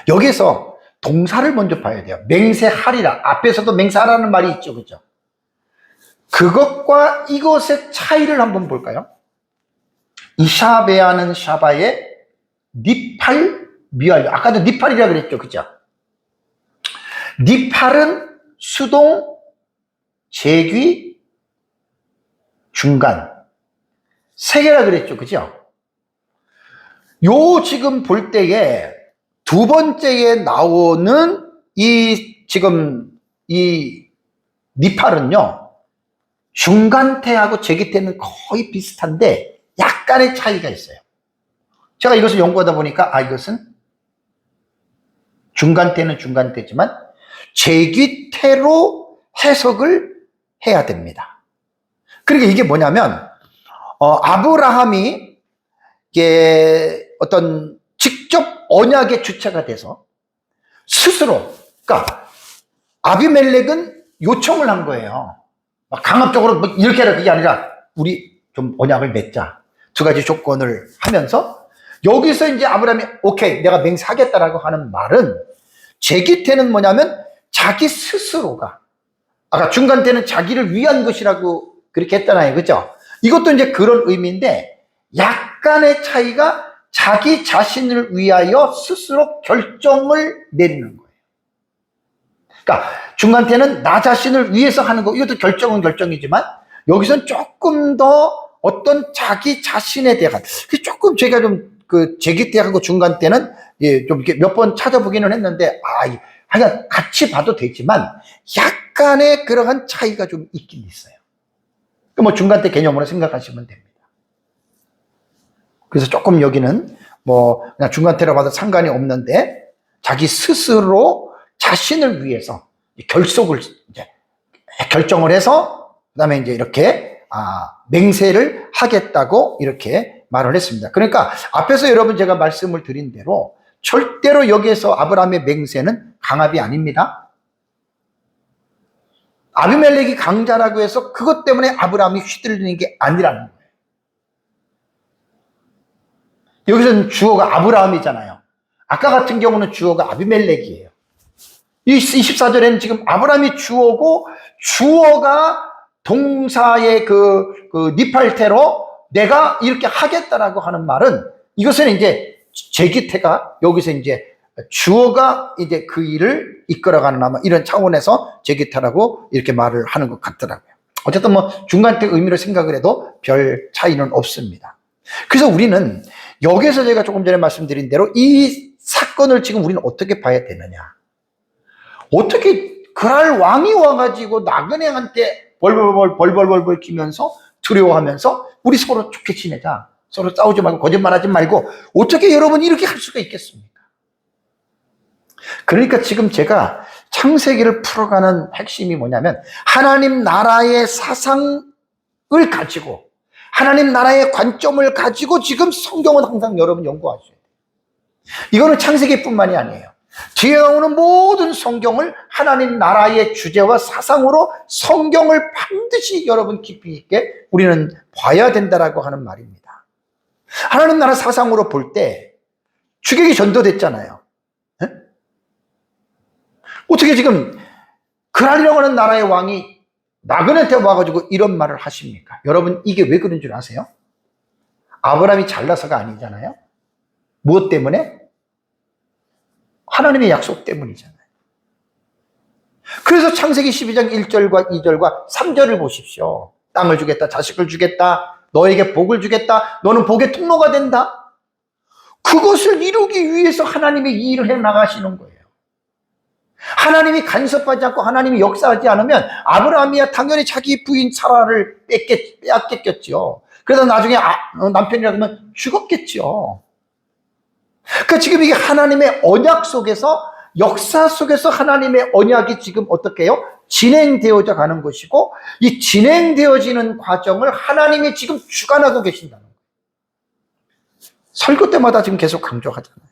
A: 여기서 동사를 먼저 봐야 돼요. 맹세하리라. 앞에서도 맹세하라는 말이 있죠. 그죠? 그것과 이것의 차이를 한번 볼까요? 이샤베아는 샤바의 니팔, 미알요. 아까도 니팔이라 그랬죠. 그죠? 니팔은 수동, 제귀, 중간. 세 개라 그랬죠. 그죠? 요 지금 볼 때에 두 번째에 나오는 지금 이 니팔은요, 중간태하고 제기태는 거의 비슷한데 약간의 차이가 있어요. 제가 이것을 연구하다 보니까 이것은 중간태는 중간태지만 제기태로 해석을 해야 됩니다. 그러니까 이게 뭐냐면 아브라함이 어떤 직접 언약의 주체가 돼서 스스로, 그러니까 아비멜렉은 요청을 한 거예요. 막 강압적으로 뭐 이렇게 하라 그게 아니라 우리 좀 언약을 맺자. 두 가지 조건을 하면서 여기서 이제 아브라함이 오케이 내가 맹세하겠다라고 하는 말은, 제기태는 뭐냐면 자기 스스로가, 아까 중간태는 자기를 위한 것이라고 그렇게 했잖아요. 그죠? 이것도 이제 그런 의미인데 약간의 차이가 자기 자신을 위하여 스스로 결정을 내리는 거예요. 그러니까 중간태는 나 자신을 위해서 하는 거, 이것도 결정은 결정이지만 여기서는 조금 더 어떤 자기 자신에 대한, 조금 제가 좀 제기태하고 중간태는 좀 이렇게 몇 번 찾아보기는 했는데 하여간 같이 봐도 되지만 약간의 그러한 차이가 좀 있긴 있어요. 뭐 중간태 개념으로 생각하시면 됩니다. 그래서 조금 여기는 뭐 그냥 중간태로 봐도 상관이 없는데 자기 스스로 자신을 위해서 결정을 해서 그다음에 이제 이렇게 맹세를 하겠다고 이렇게 말을 했습니다. 그러니까 앞에서 여러분 제가 말씀을 드린 대로 절대로 여기에서 아브라함의 맹세는 강압이 아닙니다. 아비멜렉이 강자라고 해서 그것 때문에 아브라함이 휘둘리는 게 아니라는 거예요. 여기서는 주어가 아브라함이잖아요. 아까 같은 경우는 주어가 아비멜렉이에요. 이 24절에는 지금 아브라함이 주어고 주어가 동사의 니팔태로 내가 이렇게 하겠다라고 하는 말은, 이것은 이제 제기태가 여기서 이제 주어가 이제 그 일을 이끌어가는 아마 이런 차원에서 제기타라고 이렇게 말을 하는 것 같더라고요. 어쨌든 뭐 중간때 의미로 생각을 해도 별 차이는 없습니다. 그래서 우리는 여기서 제가 조금 전에 말씀드린 대로 이 사건을 지금 우리는 어떻게 봐야 되느냐. 어떻게 그랄 왕이 와가지고 나그네한테 벌벌벌 기면서 두려워하면서 우리 서로 좋게 지내자. 서로 싸우지 말고 거짓말하지 말고 어떻게 여러분 이렇게 할 수가 있겠습니까? 그러니까 지금 제가 창세기를 풀어가는 핵심이 뭐냐면 하나님 나라의 사상을 가지고 하나님 나라의 관점을 가지고 지금 성경은 항상 여러분 연구하셔야 돼요. 이거는 창세기뿐만이 아니에요. 뒤에 나오는 모든 성경을 하나님 나라의 주제와 사상으로 성경을 반드시 여러분 깊이 있게 우리는 봐야 된다라고 하는 말입니다. 하나님 나라 사상으로 볼 때 주객이 전도됐잖아요. 네? 어떻게 지금 그랄이라고 하는 나라의 왕이 나그네한테 와가지고 이런 말을 하십니까? 여러분 이게 왜 그런 줄 아세요? 아브라함이 잘나서가 아니잖아요. 무엇 때문에? 하나님의 약속 때문이잖아요. 그래서 창세기 12장 1절과 2절과 3절을 보십시오. 땅을 주겠다, 자식을 주겠다, 너에게 복을 주겠다, 너는 복의 통로가 된다. 그것을 이루기 위해서 하나님의 이 일을 해나가시는 거예요. 하나님이 간섭하지 않고 하나님이 역사하지 않으면 아브라함이야 당연히 자기 부인 사라를 빼앗겼겠죠. 그래서 나중에 남편이라고 하면 죽었겠죠. 그러니까 지금 이게 하나님의 언약 속에서 역사 속에서 하나님의 언약이 지금 어떻게 해요? 진행되어져 가는 것이고 이 진행되어지는 과정을 하나님이 지금 주관하고 계신다는 거예요. 설교 때마다 지금 계속 강조하잖아요.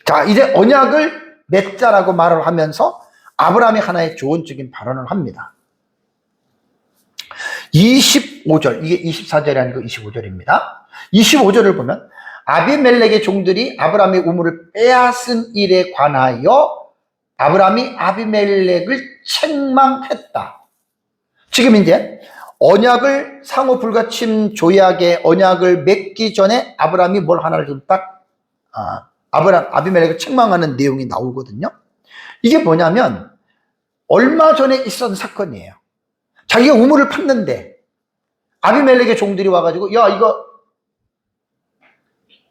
A: 자, 이제 언약을 맺자라고 말을 하면서 아브라함이 하나의 조언적인 발언을 합니다. 25절, 이게 24절이 아니고 25절입니다. 25절을 보면 아비멜렉의 종들이 아브라함의 우물을 빼앗은 일에 관하여 아브라함이 아비멜렉을 책망했다. 지금 이제 언약을 상호 불가침 조약의 언약을 맺기 전에 아브라함이 뭘 하나를 좀 딱 아비멜렉을 책망하는 내용이 나오거든요. 이게 뭐냐면 얼마 전에 있었던 사건이에요. 자기가 우물을 팠는데 아비멜렉의 종들이 와가지고 야 이거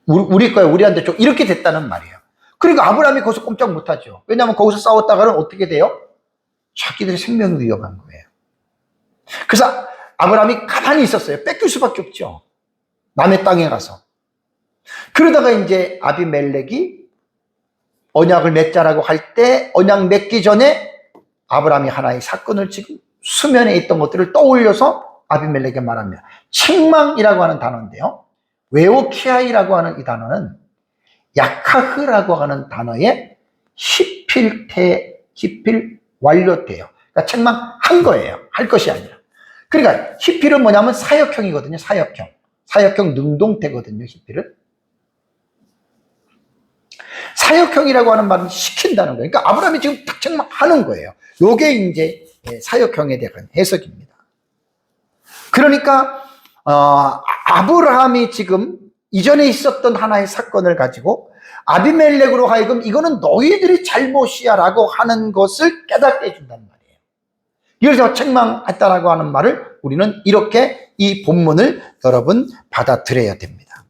A: 우리 거야, 우리한테 좀 이렇게 됐다는 말이에요. 그러니까 아브라함이 거기서 꼼짝 못하죠. 왜냐하면 거기서 싸웠다가는 어떻게 돼요? 자기들의 생명이 위험한 거예요. 그래서 아브라함이 가만히 있었어요. 뺏길 수밖에 없죠. 남의 땅에 가서. 그러다가 이제 아비멜렉이 언약을 맺자라고 할 때 언약 맺기 전에 아브라함이 하나의 사건을 지금 수면에 있던 것들을 떠올려서 아비멜렉에게 말합니다. 책망이라고 하는 단어인데요. 웨오키아이라고 하는 이 단어는 야카흐라고 하는 단어의 히필 완료태예요. 그러니까 책망한 거예요. 할 것이 아니라. 그러니까 히필은 뭐냐면 사역형이거든요. 사역형 능동태거든요. 히필은. 사역형이라고 하는 말은 시킨다는 거예요. 그러니까 아브라함이 지금 딱 책망하는 거예요. 요게 이제 사역형에 대한 해석입니다. 그러니까 아브라함이 지금 이전에 있었던 하나의 사건을 가지고 아비멜렉으로 하여금 이거는 너희들이 잘못이야 라고 하는 것을 깨닫게 해준다는 말이에요. 그래서 책망했다라고 하는 말을 우리는 이렇게 이 본문을 여러분 받아들여야 됩니다.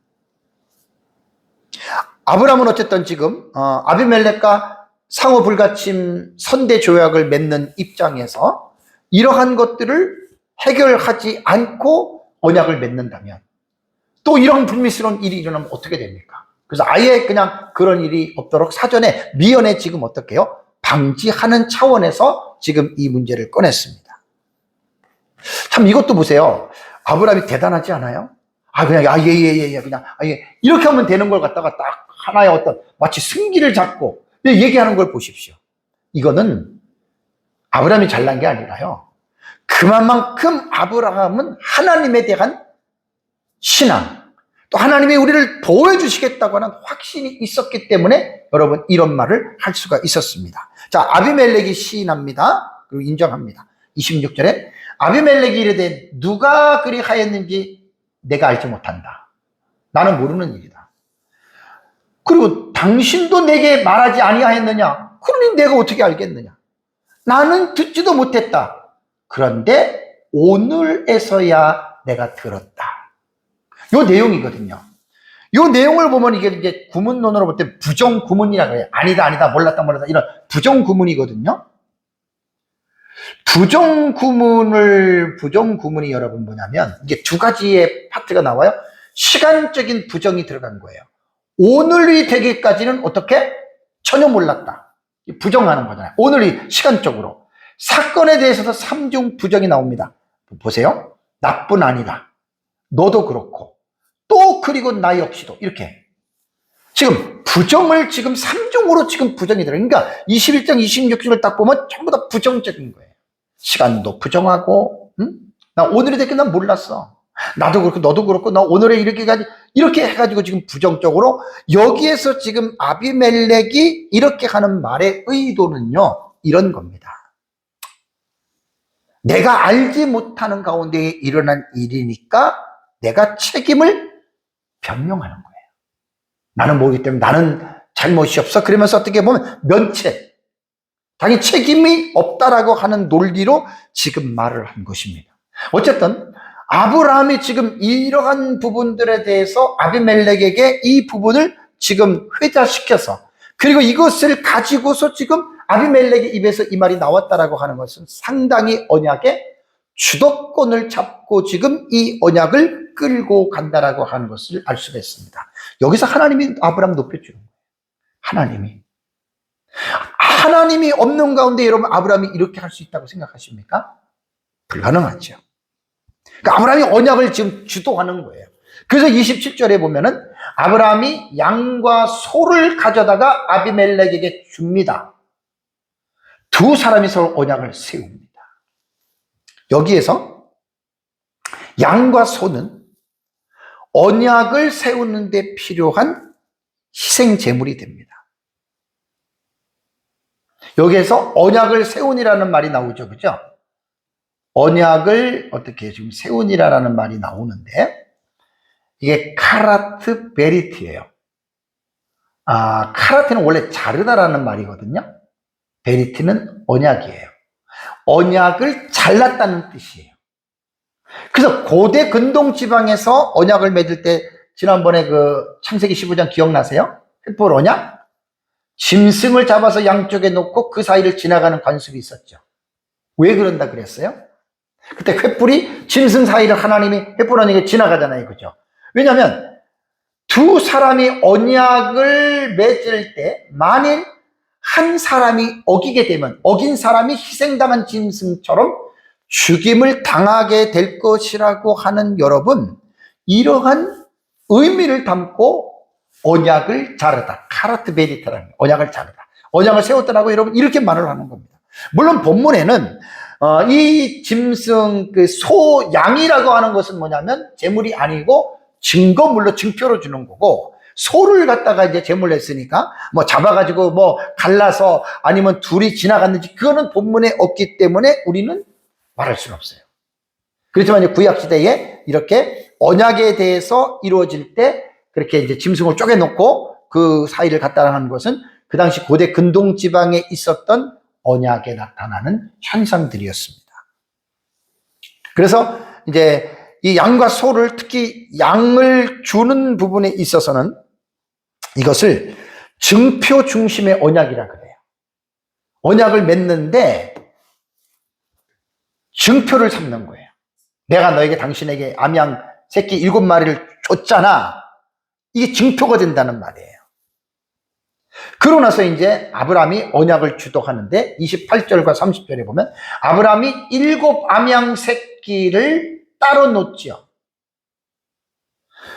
A: 아브라함은 어쨌든 지금 아비멜렉과 상호 불가침 선대 조약을 맺는 입장에서 이러한 것들을 해결하지 않고 언약을 맺는다면 또 이런 불미스러운 일이 일어나면 어떻게 됩니까? 그래서 아예 그냥 그런 일이 없도록 사전에 미연에 지금 어떻게 해요? 방지하는 차원에서 지금 이 문제를 꺼냈습니다. 참 이것도 보세요. 아브라함이 대단하지 않아요? 그냥 그냥 이렇게 하면 되는 걸 갖다가 딱 하나의 어떤 마치 승기를 잡고 얘기하는 걸 보십시오. 이거는 아브라함이 잘난 게 아니라요. 그만큼 아브라함은 하나님에 대한 신앙, 또 하나님이 우리를 보호해주시겠다고 하는 확신이 있었기 때문에 여러분 이런 말을 할 수가 있었습니다. 자, 아비멜렉이 시인합니다. 그리고 인정합니다. 26절에 아비멜렉이 이르되 누가 그리 하였는지 내가 알지 못한다. 나는 모르는 일이다. 그리고 당신도 내게 말하지 아니하였느냐? 그러니 내가 어떻게 알겠느냐? 나는 듣지도 못했다. 그런데 오늘에서야 내가 들었다. 요 내용이거든요. 요 내용을 보면 이게 이제 구문론으로 볼 때 부정구문이라고 해요. 아니다, 아니다, 몰랐다, 몰랐다. 이런 부정구문이거든요. 부정구문이 여러분 뭐냐면, 이게 두 가지의 파트가 나와요. 시간적인 부정이 들어간 거예요. 오늘이 되기까지는 어떻게? 전혀 몰랐다. 부정하는 거잖아요. 오늘이 시간적으로. 사건에 대해서도 삼중 부정이 나옵니다. 보세요. 나뿐 아니라 너도 그렇고 또 그리고 나 역시도 이렇게 지금 부정을 지금 삼중으로 지금 부정이 들어요. 그러니까 21장 26절을 딱 보면 전부 다 부정적인 거예요. 시간도 부정하고 나 오늘이 되긴 난 몰랐어. 나도 그렇고 너도 그렇고 나 오늘에 이렇게까지 이렇게 해가지고 지금 부정적으로 여기에서 지금 아비멜렉이 이렇게 하는 말의 의도는요 이런 겁니다. 내가 알지 못하는 가운데 일어난 일이니까 내가 책임을 변명하는 거예요. 나는 모르기 때문에 나는 잘못이 없어. 그러면서 어떻게 보면 면책, 자기 책임이 없다라고 하는 논리로 지금 말을 한 것입니다. 어쨌든 아브라함이 지금 이러한 부분들에 대해서 아비멜렉에게 이 부분을 지금 회자시켜서 그리고 이것을 가지고서 지금 아비멜렉의 입에서 이 말이 나왔다라고 하는 것은 상당히 언약의 주도권을 잡고 지금 이 언약을 끌고 간다라고 하는 것을 알 수가 있습니다. 여기서 하나님이 아브라함 높여주는 거예요. 하나님이 없는 가운데 여러분 아브라함이 이렇게 할 수 있다고 생각하십니까? 불가능하죠. 그러니까 아브라함이 언약을 지금 주도하는 거예요. 그래서 27절에 보면은 아브라함이 양과 소를 가져다가 아비멜렉에게 줍니다. 두 사람이 서로 언약을 세웁니다. 여기에서 양과 소는 언약을 세우는 데 필요한 희생 제물이 됩니다. 여기에서 언약을 세우니라는 말이 나오죠. 그죠? 언약을 어떻게 지금 세우니라는 말이 나오는데 이게 카라트 베리트예요. 카라트는 원래 자르다라는 말이거든요. 베리트는 언약이에요. 언약을 잘랐다는 뜻이에요. 그래서 고대 근동 지방에서 언약을 맺을 때 지난번에 그 창세기 15장 기억나세요? 횃불 언약? 짐승을 잡아서 양쪽에 놓고 그 사이를 지나가는 관습이 있었죠. 왜 그런다 그랬어요? 그때 횃불이 짐승 사이를 하나님이 횃불 언약에 지나가잖아요. 그죠? 왜냐하면 두 사람이 언약을 맺을 때 만일 한 사람이 어기게 되면 어긴 사람이 희생당한 짐승처럼 죽임을 당하게 될 것이라고 하는 여러분, 이러한 의미를 담고 언약을 자르다, 카라트 베리타라는 언약을 자르다, 언약을 세웠다라고 여러분 이렇게 말을 하는 겁니다. 물론 본문에는 이 짐승, 그 소, 양이라고 하는 것은 뭐냐면 제물이 아니고 증거물로 증표로 주는 거고, 소를 갖다가 이제 제물로 했으니까 뭐 잡아가지고 뭐 갈라서 아니면 둘이 지나갔는지 그거는 본문에 없기 때문에 우리는 말할 수는 없어요. 그렇지만 이제 구약시대에 이렇게 언약에 대해서 이루어질 때 그렇게 이제 짐승을 쪼개놓고 그 사이를 갖다 하는 것은 그 당시 고대 근동 지방에 있었던 언약에 나타나는 현상들이었습니다. 그래서 이제 이 양과 소를, 특히 양을 주는 부분에 있어서는 이것을 증표 중심의 언약이라 그래요. 언약을 맺는데 증표를 삼는 거예요. 내가 너에게 당신에게 암양 새끼 7마리를 줬잖아. 이게 증표가 된다는 말이에요. 그러고 나서 이제 아브라함이 언약을 주도하는데 28절과 30절에 보면 아브라함이 7 암양 새끼를 따로 놓지요.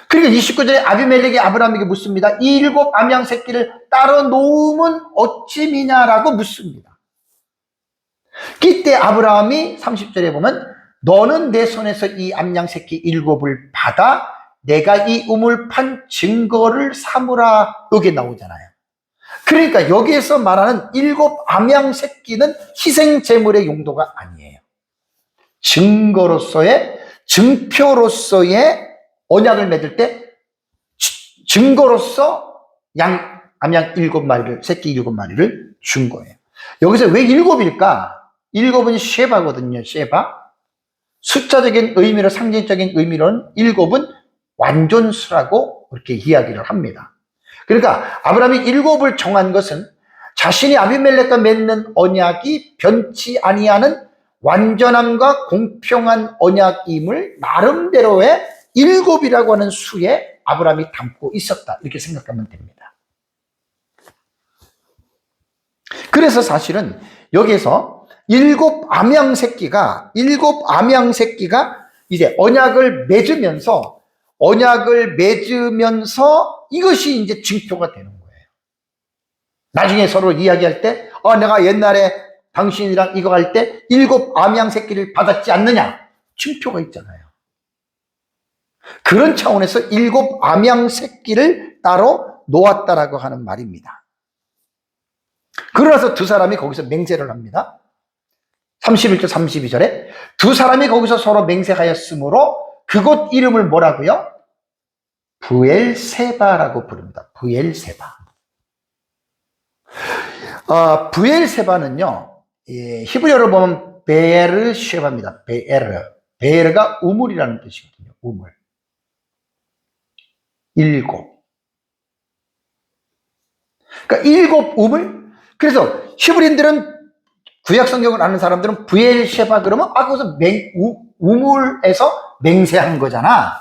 A: 그러니까 29절에 아비멜렉이 아브라함에게 묻습니다. 이 7 암양 새끼를 따로 놓으면 어찌미냐라고 묻습니다. 그때 아브라함이 30절에 보면 너는 내 손에서 이 암양 새끼 7을 받아 내가 이 우물 판 증거를 삼으라, 여기 나오잖아요. 그러니까 여기에서 말하는 7 암양 새끼는 희생 제물의 용도가 아니에요. 증거로서의, 증표로서의 언약을 맺을 때 증거로서 암양 7마리를, 새끼 7마리를 준 거예요. 여기서 왜 7일까? 7은 쉐바거든요, 쉐바. 숫자적인 의미로, 상징적인 의미로는 7은 완전수라고 그렇게 이야기를 합니다. 그러니까 아브라함이 7을 정한 것은 자신이 아비멜렉과 맺는 언약이 변치 아니하는 완전함과 공평한 언약임을 나름대로의 7이라고 하는 수에 아브라함이 담고 있었다, 이렇게 생각하면 됩니다. 그래서 사실은 여기에서 7 암양 새끼가 이제 언약을 맺으면서 이것이 이제 징표가 되는 거예요. 나중에 서로 이야기할 때, 내가 옛날에 당신이랑 이거 할 때 7 암양 새끼를 받았지 않느냐? 징표가 있잖아요. 그런 차원에서 7 암양 새끼를 따로 놓았다라고 하는 말입니다. 그러나서 두 사람이 거기서 맹세를 합니다. 31절 32절에 두 사람이 거기서 서로 맹세하였으므로 그곳 이름을 뭐라고요? 브엘세바라고 부릅니다. 브엘세바. 브엘세바는요, 히브리어로 보면 베르쉐바입니다. 베르가 우물이라는 뜻이거든요. 우물. 7. 그러니까 7 우물? 그래서 히브리인들은, 구약 성경을 아는 사람들은 브엘셰바 그러면 거기서 우물에서 맹세한 거잖아,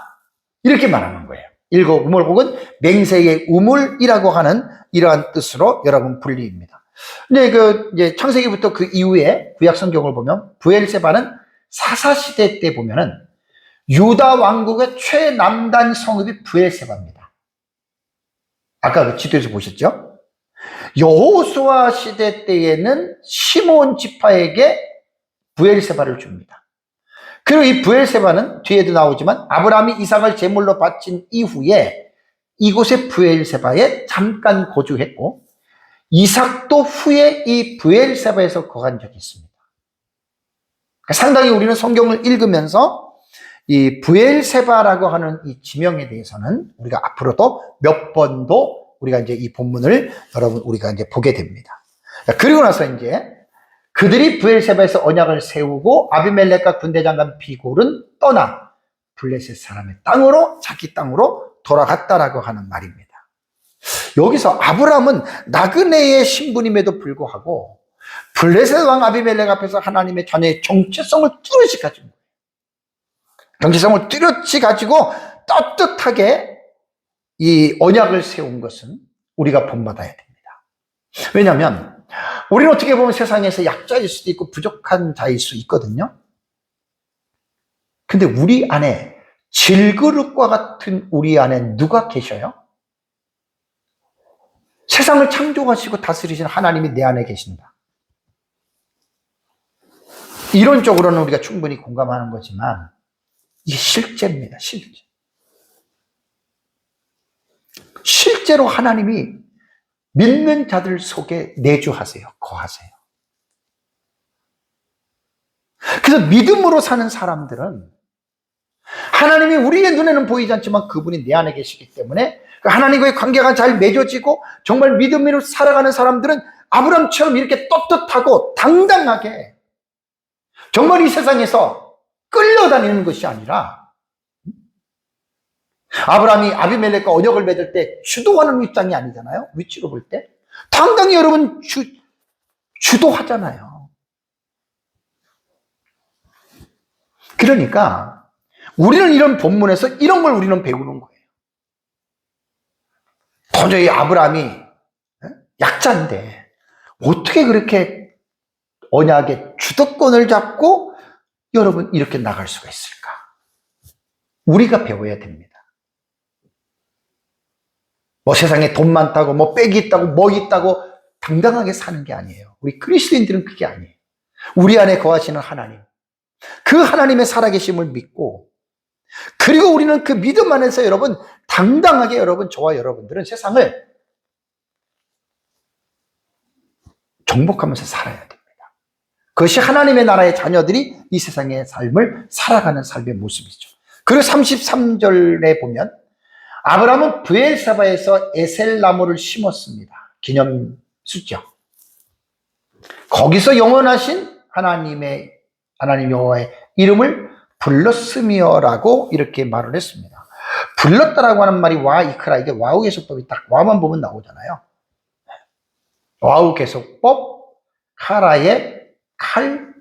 A: 이렇게 말하는 거예요. 7 우물 혹은 맹세의 우물이라고 하는 이러한 뜻으로 여러분 불리입니다. 근데 이제 창세기부터 그 이후에 구약 성경을 보면 브엘세바는 사사시대 때 보면은 유다 왕국의 최남단 성읍이 브엘세바입니다. 아까 그 지도에서 보셨죠? 여호수아 시대 때에는 시몬 지파에게 브엘세바를 줍니다. 그리고 이 브엘세바는 뒤에도 나오지만 아브라함이 이삭을 제물로 바친 이후에 이곳에 브엘세바에 잠깐 거주했고, 이삭도 후에 이 브엘세바에서 거한 적이 있습니다. 상당히 우리는 성경을 읽으면서 이 브엘세바라고 하는 이 지명에 대해서는 우리가 앞으로도 몇 번도 우리가 이제 이 본문을 여러분 우리가 이제 보게 됩니다. 그리고 나서 이제 그들이 브엘세바에서 언약을 세우고 아비멜렉과 군대장관 비골은 떠나 블레셋 사람의 땅으로, 자기 땅으로 돌아갔다라고 하는 말입니다. 여기서 아브라함은 나그네의 신분임에도 불구하고 블레셋 왕 아비멜렉 앞에서 하나님의 자녀의 정체성을 뚜렷이 가지고, 정체성을 뚜렷이 가지고 떳떳하게 이 언약을 세운 것은 우리가 본받아야 됩니다. 왜냐하면 우리는 어떻게 보면 세상에서 약자일 수도 있고 부족한 자일 수 있거든요. 근데 우리 안에, 질그릇과 같은 우리 안에 누가 계셔요? 세상을 창조하시고 다스리신 하나님이 내 안에 계신다. 이론적으로는 우리가 충분히 공감하는 거지만 이게 실제입니다. 실제로 하나님이 믿는 자들 속에 내주하세요. 거하세요. 그래서 믿음으로 사는 사람들은 하나님이 우리의 눈에는 보이지 않지만 그분이 내 안에 계시기 때문에 하나님과의 관계가 잘 맺어지고 정말 믿음으로 살아가는 사람들은 아브라함처럼 이렇게 떳떳하고 당당하게 정말 이 세상에서 끌려다니는 것이 아니라, 아브라함이 아비멜렉과 언약을 맺을 때 주도하는 입장이 아니잖아요. 위치로 볼 때 당당히 여러분 주도하잖아요. 그러니까 우리는 이런 본문에서 이런 걸 우리는 배우는 거예요. 도저히 아브라함이 약자인데 어떻게 그렇게 언약의 주도권을 잡고 여러분 이렇게 나갈 수가 있을까? 우리가 배워야 됩니다. 뭐 세상에 돈 많다고, 뭐 빽이 있다고, 뭐 있다고 당당하게 사는 게 아니에요. 우리 그리스도인들은 그게 아니에요. 우리 안에 거하시는 하나님, 그 하나님의 살아계심을 믿고, 그리고 우리는 그 믿음 안에서 여러분 당당하게, 여러분, 저와 여러분들은 세상을 정복하면서 살아야 됩니다. 그것이 하나님의 나라의 자녀들이 이 세상의 삶을 살아가는 삶의 모습이죠. 그리고 33절에 보면 아브라함은 브엘사바에서 에셀나무를 심었습니다. 기념수죠. 거기서 영원하신 하나님 여호와의 이름을 불렀으며라고 이렇게 말을 했습니다. 불렀다라고 하는 말이 와이크라, 이게 와우 개속법이 딱 와만 보면 나오잖아요. 와우 개속법, 카라의 칼,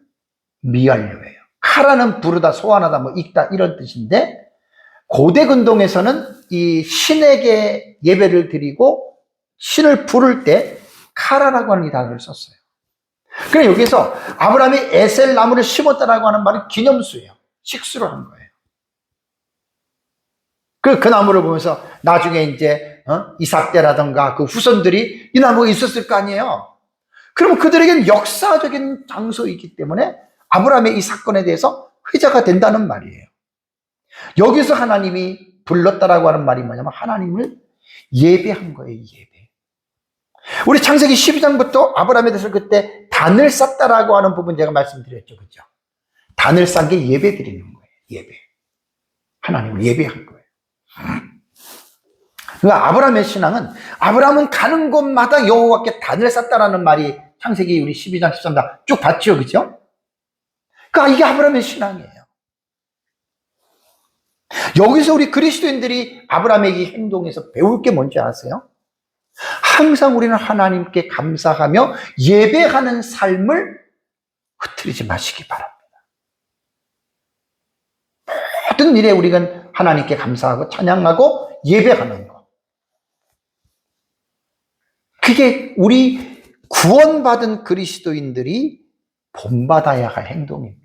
A: 미완료예요. 카라는 부르다, 소환하다, 뭐 읽다 이런 뜻인데, 고대 근동에서는 이 신에게 예배를 드리고 신을 부를 때 카라라고 하는 이 단어를 썼어요. 그래 여기서 아브라함이 에셀 나무를 심었다라고 하는 말은 기념수예요. 식수로 한 거예요. 그 나무를 보면서 나중에 이제 이삭 때라든가 그 후손들이 이 나무가 있었을 거 아니에요. 그러면 그들에게는 역사적인 장소이기 때문에 아브라함의 이 사건에 대해서 회자가 된다는 말이에요. 여기서 하나님이 불렀다라고 하는 말이 뭐냐면 하나님을 예배한 거예요. 예배. 우리 창세기 12장부터 아브라함에 대해서 그때 단을 쌌다라고 하는 부분 제가 말씀드렸죠. 그죠? 단을 싼 게 예배 드리는 거예요. 예배. 하나님을 예배한 거예요. 그러니까 아브라함의 신앙은, 아브라함은 가는 곳마다 여호와께 단을 쌌다라는 말이 창세기 우리 12장, 13장 쭉 봤죠. 그죠? 그러니까 이게 아브라함의 신앙이에요. 여기서 우리 그리스도인들이 아브라함의 이 행동에서 배울 게 뭔지 아세요? 항상 우리는 하나님께 감사하며 예배하는 삶을 흐트리지 마시기 바랍니다. 모든 일에 우리가 하나님께 감사하고 찬양하고 예배하는 것. 그게 우리 구원받은 그리스도인들이 본받아야 할 행동입니다.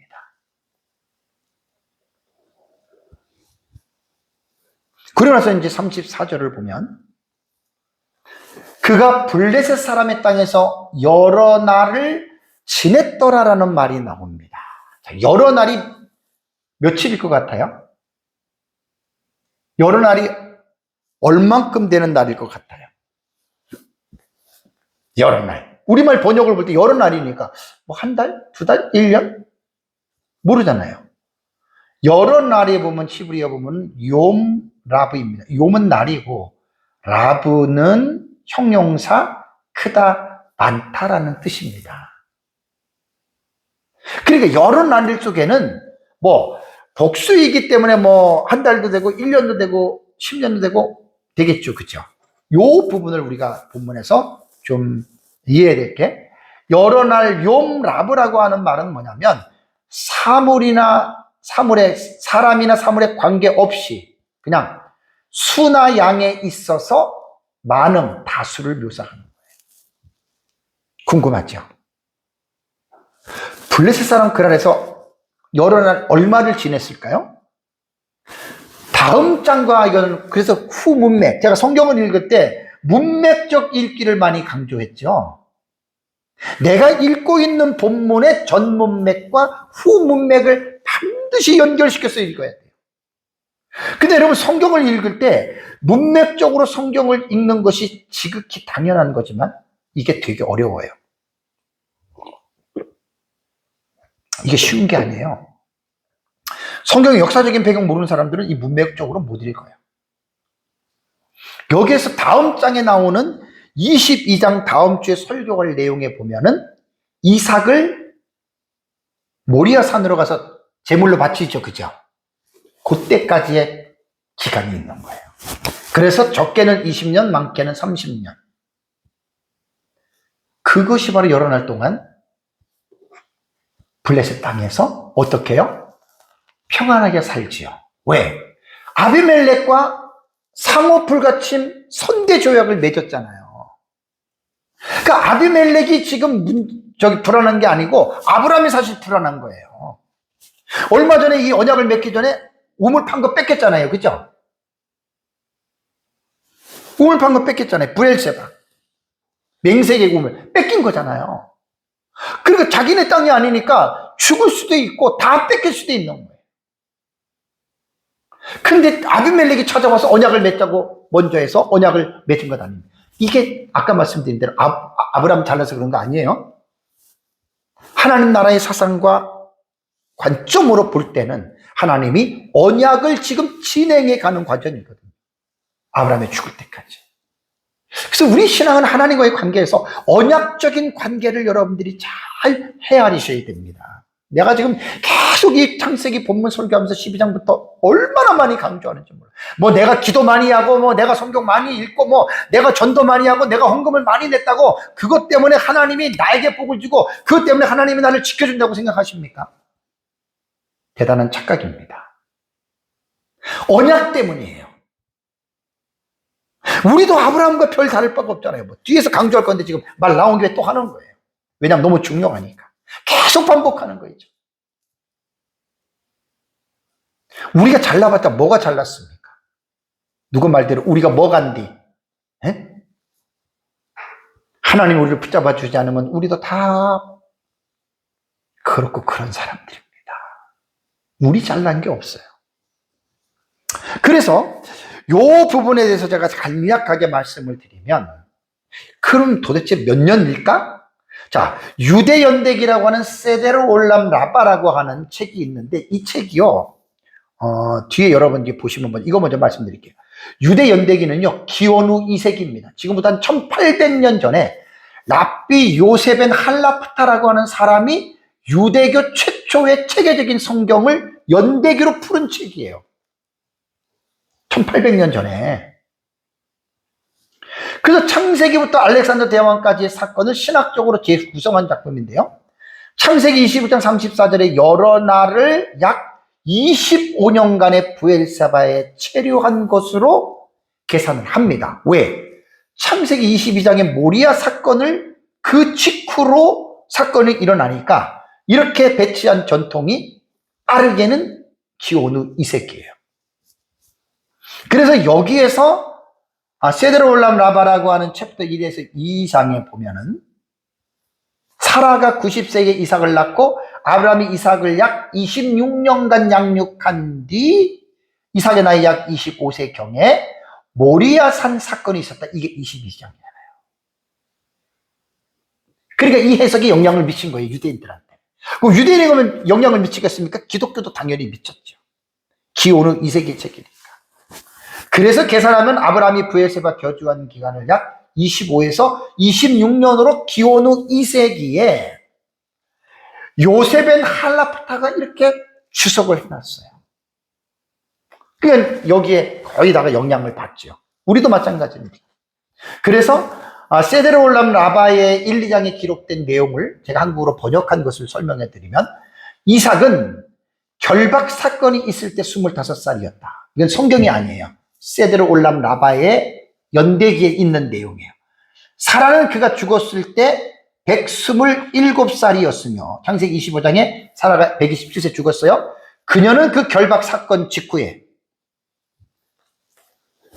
A: 그러고 나서 이제 34절을 보면 그가 블레셋 사람의 땅에서 여러 날을 지냈더라라는 말이 나옵니다. 자, 여러 날이 며칠일 것 같아요? 여러 날이 얼만큼 되는 날일 것 같아요? 여러 날. 우리말 번역을 볼 때 여러 날이니까 뭐 한 달, 두 달, 1년? 모르잖아요. 여러 날에 보면 히브리어 보면 욤 라브입니다. 욤은 날이고 라브는 형용사 크다, 많다라는 뜻입니다. 그러니까 여러 날 속에는 뭐 복수이기 때문에 뭐 한 달도 되고 1년도 되고 10년도 되고 되겠죠. 그죠? 요 부분을 우리가 본문에서 좀 이해해야 될 게, 여러 날 욤 라브라고 하는 말은 뭐냐면 사람이나 사물에 관계없이 그냥 수나 양에 있어서 많음, 다수를 묘사하는 거예요. 궁금하죠? 블레셋 사람 그랄에서 여러 날 얼마를 지냈을까요? 다음 장과 이건 그래서 후문맥, 제가 성경을 읽을 때 문맥적 읽기를 많이 강조했죠. 내가 읽고 있는 본문의 전문맥과 후문맥을 반드시 연결시켜서 읽어야 돼요. 근데 여러분 성경을 읽을 때 문맥적으로 성경을 읽는 것이 지극히 당연한 거지만 이게 되게 어려워요. 이게 쉬운 게 아니에요. 성경의 역사적인 배경 모르는 사람들은 이 문맥적으로 못 읽어요. 여기에서 다음 장에 나오는 22장 다음 주에 설교할 내용에 보면은 이삭을 모리아 산으로 가서 제물로 바치죠. 그죠? 그때까지의 기간이 있는 거예요. 그래서 적게는 20년, 많게는 30년. 그것이 바로 여러 날 동안 블레셋 땅에서 어떻게 해요? 평안하게 살지요. 왜? 아비멜렉과 상호 불가침 선대 조약을 맺었잖아요. 그러니까 아비멜렉이 지금 불안한 게 아니고 아브라함이 사실 불안한 거예요. 얼마 전에 이 언약을 맺기 전에 우물 판 거 뺏겼잖아요. 그죠? 우물 판 거 뺏겼잖아요. 브엘세바. 맹세계 우물 뺏긴 거잖아요. 그러니까 자기네 땅이 아니니까 죽을 수도 있고 다 뺏길 수도 있는 거예요. 근데 아비멜렉이 찾아와서 언약을 맺자고 먼저 해서 언약을 맺은 것 아닙니다. 이게 아까 말씀드린 대로 아브라함 잘나서 그런 거 아니에요? 하나님 나라의 사상과 관점으로 볼 때는 하나님이 언약을 지금 진행해 가는 과정이거든요. 아브라함이 죽을 때까지. 그래서 우리 신앙은 하나님과의 관계에서 언약적인 관계를 여러분들이 잘 헤아리셔야 됩니다. 내가 지금 계속 이 창세기 본문 설교하면서 12장부터 얼마나 많이 강조하는지 몰라. 뭐 내가 기도 많이 하고, 뭐 내가 성경 많이 읽고, 뭐 내가 전도 많이 하고, 내가 헌금을 많이 냈다고 그것 때문에 하나님이 나에게 복을 주고 그것 때문에 하나님이 나를 지켜준다고 생각하십니까? 대단한 착각입니다. 언약 때문이에요. 우리도 아브라함과 별 다를 바가 없잖아요. 뭐 뒤에서 강조할 건데 지금 말 나온 김에 또 하는 거예요. 왜냐하면 너무 중요하니까. 계속 반복하는 거죠. 우리가 잘나봤자 뭐가 잘났습니까? 누구 말대로 우리가 뭐 간디? 에? 하나님 우리를 붙잡아 주지 않으면 우리도 다 그렇고 그런 사람들입니다. 우리 잘난 게 없어요. 그래서 이 부분에 대해서 제가 간략하게 말씀을 드리면, 그럼 도대체 몇 년일까? 자, 유대연대기라고 하는 세데르 올람 라바라고 하는 책이 있는데, 이 책이요, 뒤에 여러분들이 보시면 이거 먼저 말씀드릴게요. 유대연대기는요, 기원후 2세기입니다. 지금부터 한 1800년 전에 랍비 요세벤 할라프타라고 하는 사람이 유대교 최초의 체계적인 성경을 연대기로 푸른 책이에요. 1800년 전에. 그래서 창세기부터 알렉산더 대왕까지의 사건을 신학적으로 재구성한 작품인데요. 창세기 21장 34절에 여러 날을 약 25년간의 부엘세바에 체류한 것으로 계산을 합니다. 왜? 창세기 22장의 모리아 사건을 그 직후로 사건이 일어나니까 이렇게 배치한 전통이 빠르게는 기원후 2세기예요. 그래서 여기에서 세데르 올람 라바라고 하는 챕터 1에서 2장에 보면은 사라가 90세에 이삭을 낳고 아브라함이 이삭을 약 26년간 양육한 뒤 이삭의 나이 약 25세경에 모리아 산 사건이 있었다. 이게 22장이잖아요. 그러니까 이 해석이 영향을 미친 거예요, 유대인들한테. 그럼 유대인이 그러면 영향을 미치겠습니까? 기독교도 당연히 미쳤죠. 기원후 2세기 책이니까. 그래서 계산하면 아브라함이 부엘세바 거주한 기간을 약 25에서 26년으로 기원후 2세기에 요세벤 할라프타가 이렇게 주석을 해놨어요. 그러니까 여기에 거의 다가 영향을 받죠. 우리도 마찬가지입니다. 그래서 세데르 올람 라바의 1, 2장에 기록된 내용을 제가 한국어로 번역한 것을 설명해 드리면, 이삭은 결박 사건이 있을 때 25살이었다. 이건 성경이 아니에요. 세데르 올람 라바의 연대기에 있는 내용이에요. 사라는 그가 죽었을 때 127살이었으며 창세기 25장에 사라가 127세 죽었어요. 그녀는 그 결박 사건 직후에,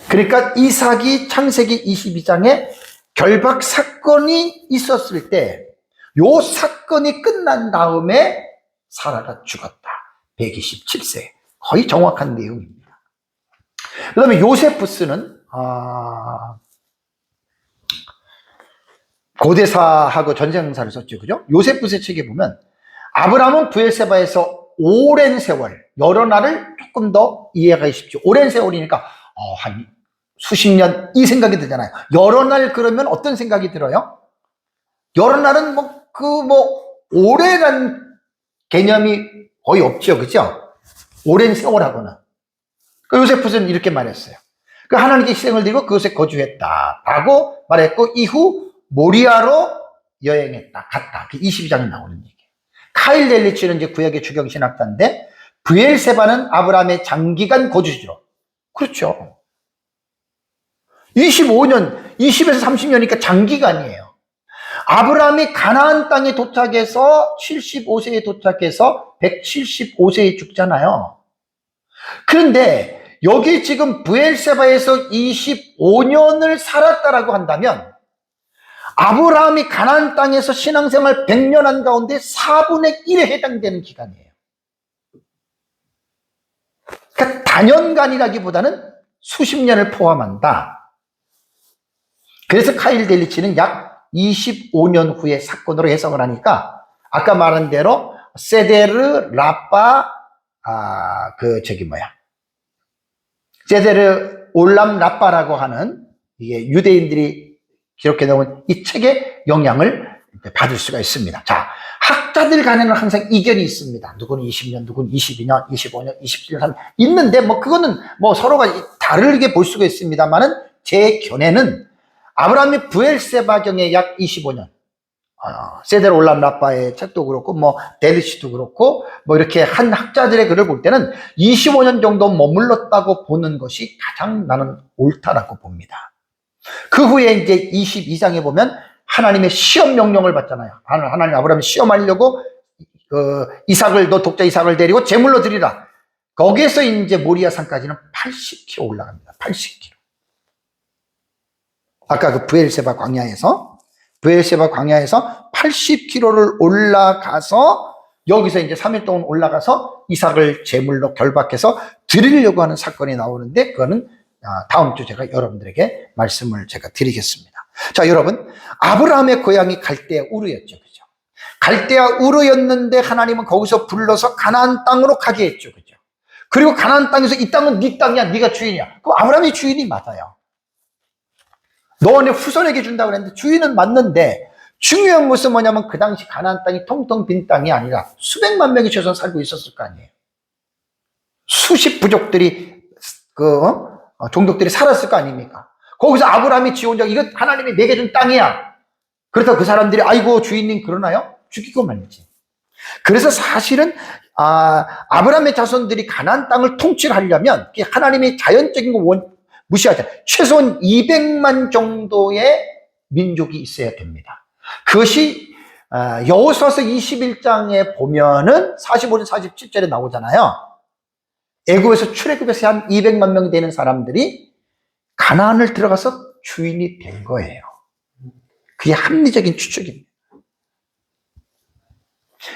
A: 그러니까 이삭이 창세기 22장에 결박 사건이 있었을 때 요 사건이 끝난 다음에 사라가 죽었다. 127세. 거의 정확한 내용입니다. 그 다음에 요세푸스는 고대사하고 전쟁사를 썼죠. 그죠? 요세푸스의 책에 보면 아브라함은 부엘세바에서 오랜 세월, 여러 날을 조금 더 이해하십시오. 오랜 세월이니까 한 수십 년 이 생각이 들잖아요. 여러 날 그러면 어떤 생각이 들어요? 여러 날은 오래란 개념이 거의 없죠. 그죠? 오랜 세월하고는. 요세푸스는 이렇게 말했어요. 그 하나님께 희생을 드리고 그곳에 거주했다 라고 말했고, 이후 모리아로 여행했다, 갔다. 22장에 나오는 얘기예요. 카일 델리치는 이제 구약의 주경신학자인데, 부엘세바는 아브라함의 장기간 거주지로. 그렇죠. 25년, 20에서 30년이니까 장기간이에요. 아브라함이 가나안 땅에 도착해서 75세에 도착해서 175세에 죽잖아요. 그런데 여기 지금 부엘세바에서 25년을 살았다라고 한다면 아브라함이 가나안 땅에서 신앙생활 100년 한 가운데 4분의 1에 해당되는 기간이에요. 그러니까 단연간이라기보다는 수십 년을 포함한다. 그래서 카일 델리치는 약 25년 후의 사건으로 해석을 하니까 아까 말한 대로 세데르 라빠 세데르 올람 라빠라고 하는 이게 유대인들이 기록해 놓은 이 책의 영향을 받을 수가 있습니다. 자, 학자들 간에는 항상 이견이 있습니다. 누구는 20년, 누구는 22년, 25년, 27년 있는데 뭐 그거는 뭐 서로가 다르게 볼 수가 있습니다만은 제 견해는 아브라함이 브엘세바경에 약 25년, 세데르 올람 라빠의 책도 그렇고 뭐 데르시도 그렇고 뭐 이렇게 한 학자들의 글을 볼 때는 25년 정도 머물렀다고 보는 것이 가장 나는 옳다라고 봅니다. 그 후에 이제 22장에 보면 하나님의 시험 명령을 받잖아요. 하나님 아브라함이 시험하려고 너 독자 이삭을 데리고 제물로 드리라. 거기에서 이제 모리아 산까지는 80km 올라갑니다. 80km. 아까 그 브엘세바 광야에서 80km를 올라가서 여기서 이제 3일 동안 올라가서 이삭을 제물로 결박해서 드리려고 하는 사건이 나오는데 그거는 다음 주 제가 여러분들에게 말씀을 제가 드리겠습니다. 자, 여러분, 아브라함의 고향이 갈대아 우르였죠. 그죠? 갈대아 우르였는데 하나님은 거기서 불러서 가나안 땅으로 가게 했죠. 그죠? 그리고 가나안 땅에서 이 땅은 네 땅이야. 네가 주인이야. 그럼 아브라함이 주인이 맞아요. 너네 후손에게 준다고 그랬는데 주인은 맞는데 중요한 것은 뭐냐면 그 당시 가나안 땅이 통통 빈 땅이 아니라 수백만 명이 최소한 살고 있었을 거 아니에요. 수십 부족들이 종족들이 살았을 거 아닙니까? 거기서 아브라함이 지은 적 이거 하나님이 내게 준 땅이야. 그렇다고 그 사람들이 아이고 주인님 그러나요? 죽이고 말지. 그래서 사실은 아브라함의 자손들이 가나안 땅을 통치하려면 하나님의 자연적인 거 무시하자. 최소한 200만 정도의 민족이 있어야 됩니다. 그것이 여호수아서 21장에 보면은 45절 47절에 나오잖아요. 애굽에서 출애굽해서 한 200만 명이 되는 사람들이 가나안을 들어가서 주인이 된 거예요. 그게 합리적인 추측입니다.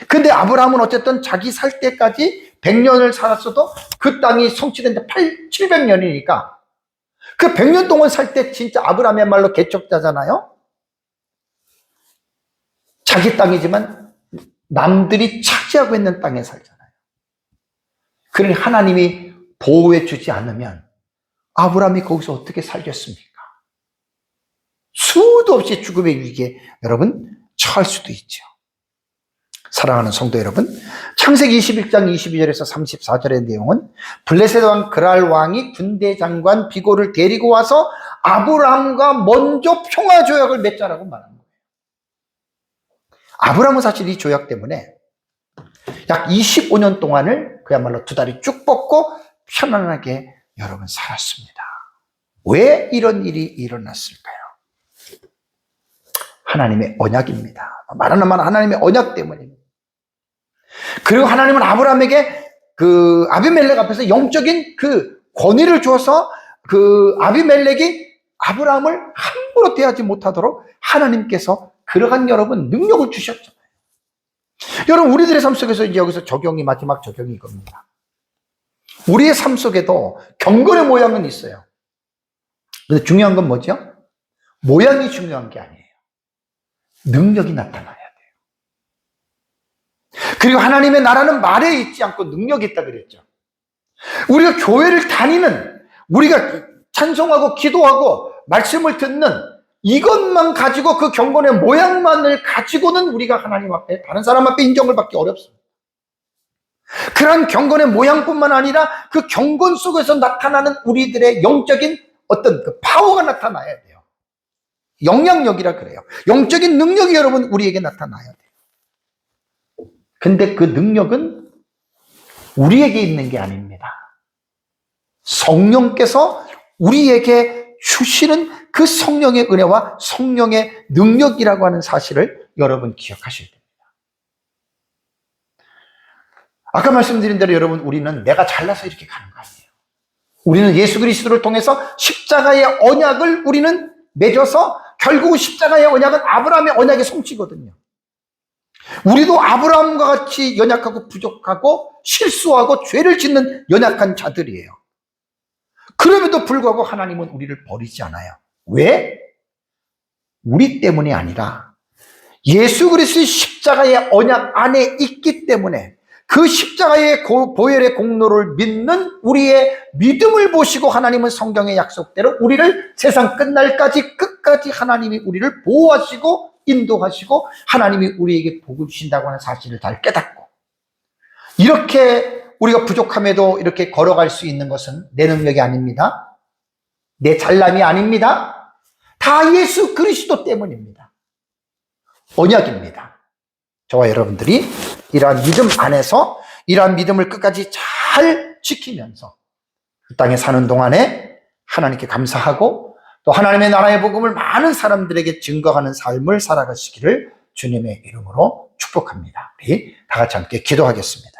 A: 근데 아브라함은 어쨌든 자기 살 때까지 100년을 살았어도 그 땅이 성취된 지 700년이니까 그 100년 동안 살 때 진짜 아브라함이야말로 개척자잖아요. 자기 땅이지만 남들이 차지하고 있는 땅에 살잖아요. 그러니 하나님이 보호해 주지 않으면 아브라함이 거기서 어떻게 살겠습니까? 수도 없이 죽음의 위기에 여러분 처할 수도 있죠. 사랑하는 성도 여러분, 창세기 21장 22절에서 34절의 내용은 블레셋 왕 그랄 왕이 군대 장관 비고를 데리고 와서 아브라함과 먼저 평화 조약을 맺자라고 말한 거예요. 아브라함은 사실 이 조약 때문에 약 25년 동안을 그야말로 두 다리 쭉 뻗고 편안하게 여러분 살았습니다. 왜 이런 일이 일어났을까요? 하나님의 언약입니다. 말하는 말 하나님의 언약 때문입니다. 그리고 하나님은 아브라함에게 그 아비멜렉 앞에서 영적인 그 권위를 주어서 그 아비멜렉이 아브라함을 함부로 대하지 못하도록 하나님께서 그러한 여러분 능력을 주셨잖아요. 여러분 우리들의 삶 속에서 이제 여기서 마지막 적용이 이겁니다. 우리의 삶 속에도 경건의 모양은 있어요. 근데 중요한 건 뭐죠? 모양이 중요한 게 아니에요. 능력이 나타나야 돼요. 그리고 하나님의 나라는 말에 있지 않고 능력이 있다 그랬죠. 우리가 교회를 다니는, 우리가 찬송하고 기도하고 말씀을 듣는 이것만 가지고 그 경건의 모양만을 가지고는 우리가 하나님 앞에 다른 사람 앞에 인정을 받기 어렵습니다. 그런 경건의 모양뿐만 아니라 그 경건 속에서 나타나는 우리들의 영적인 어떤 그 파워가 나타나야 돼요. 영향력이라 그래요. 영적인 능력이 여러분 우리에게 나타나야 돼요. 근데 그 능력은 우리에게 있는 게 아닙니다. 성령께서 우리에게 주시는 그 성령의 은혜와 성령의 능력이라고 하는 사실을 여러분 기억하셔야 됩니다. 아까 말씀드린 대로 여러분 우리는 내가 잘나서 이렇게 가는 거 아니에요. 우리는 예수 그리스도를 통해서 십자가의 언약을 우리는 맺어서 결국 십자가의 언약은 아브라함의 언약의 성취거든요. 우리도 아브라함과 같이 연약하고 부족하고 실수하고 죄를 짓는 연약한 자들이에요. 그럼에도 불구하고 하나님은 우리를 버리지 않아요. 왜? 우리 때문이 아니라 예수 그리스도의 십자가의 언약 안에 있기 때문에 그 십자가의 보혈의 공로를 믿는 우리의 믿음을 보시고 하나님은 성경의 약속대로 우리를 세상 끝날까지 끝까지 하나님이 우리를 보호하시고 인도하시고 하나님이 우리에게 복을 주신다고 하는 사실을 잘 깨닫고, 이렇게 우리가 부족함에도 이렇게 걸어갈 수 있는 것은 내 능력이 아닙니다. 내 잘남이 아닙니다. 다 예수 그리스도 때문입니다. 언약입니다. 저와 여러분들이 이러한 믿음 안에서 이러한 믿음을 끝까지 잘 지키면서 이 땅에 사는 동안에 하나님께 감사하고 또 하나님의 나라의 복음을 많은 사람들에게 증거하는 삶을 살아가시기를 주님의 이름으로 축복합니다. 우리 다 같이 함께 기도하겠습니다.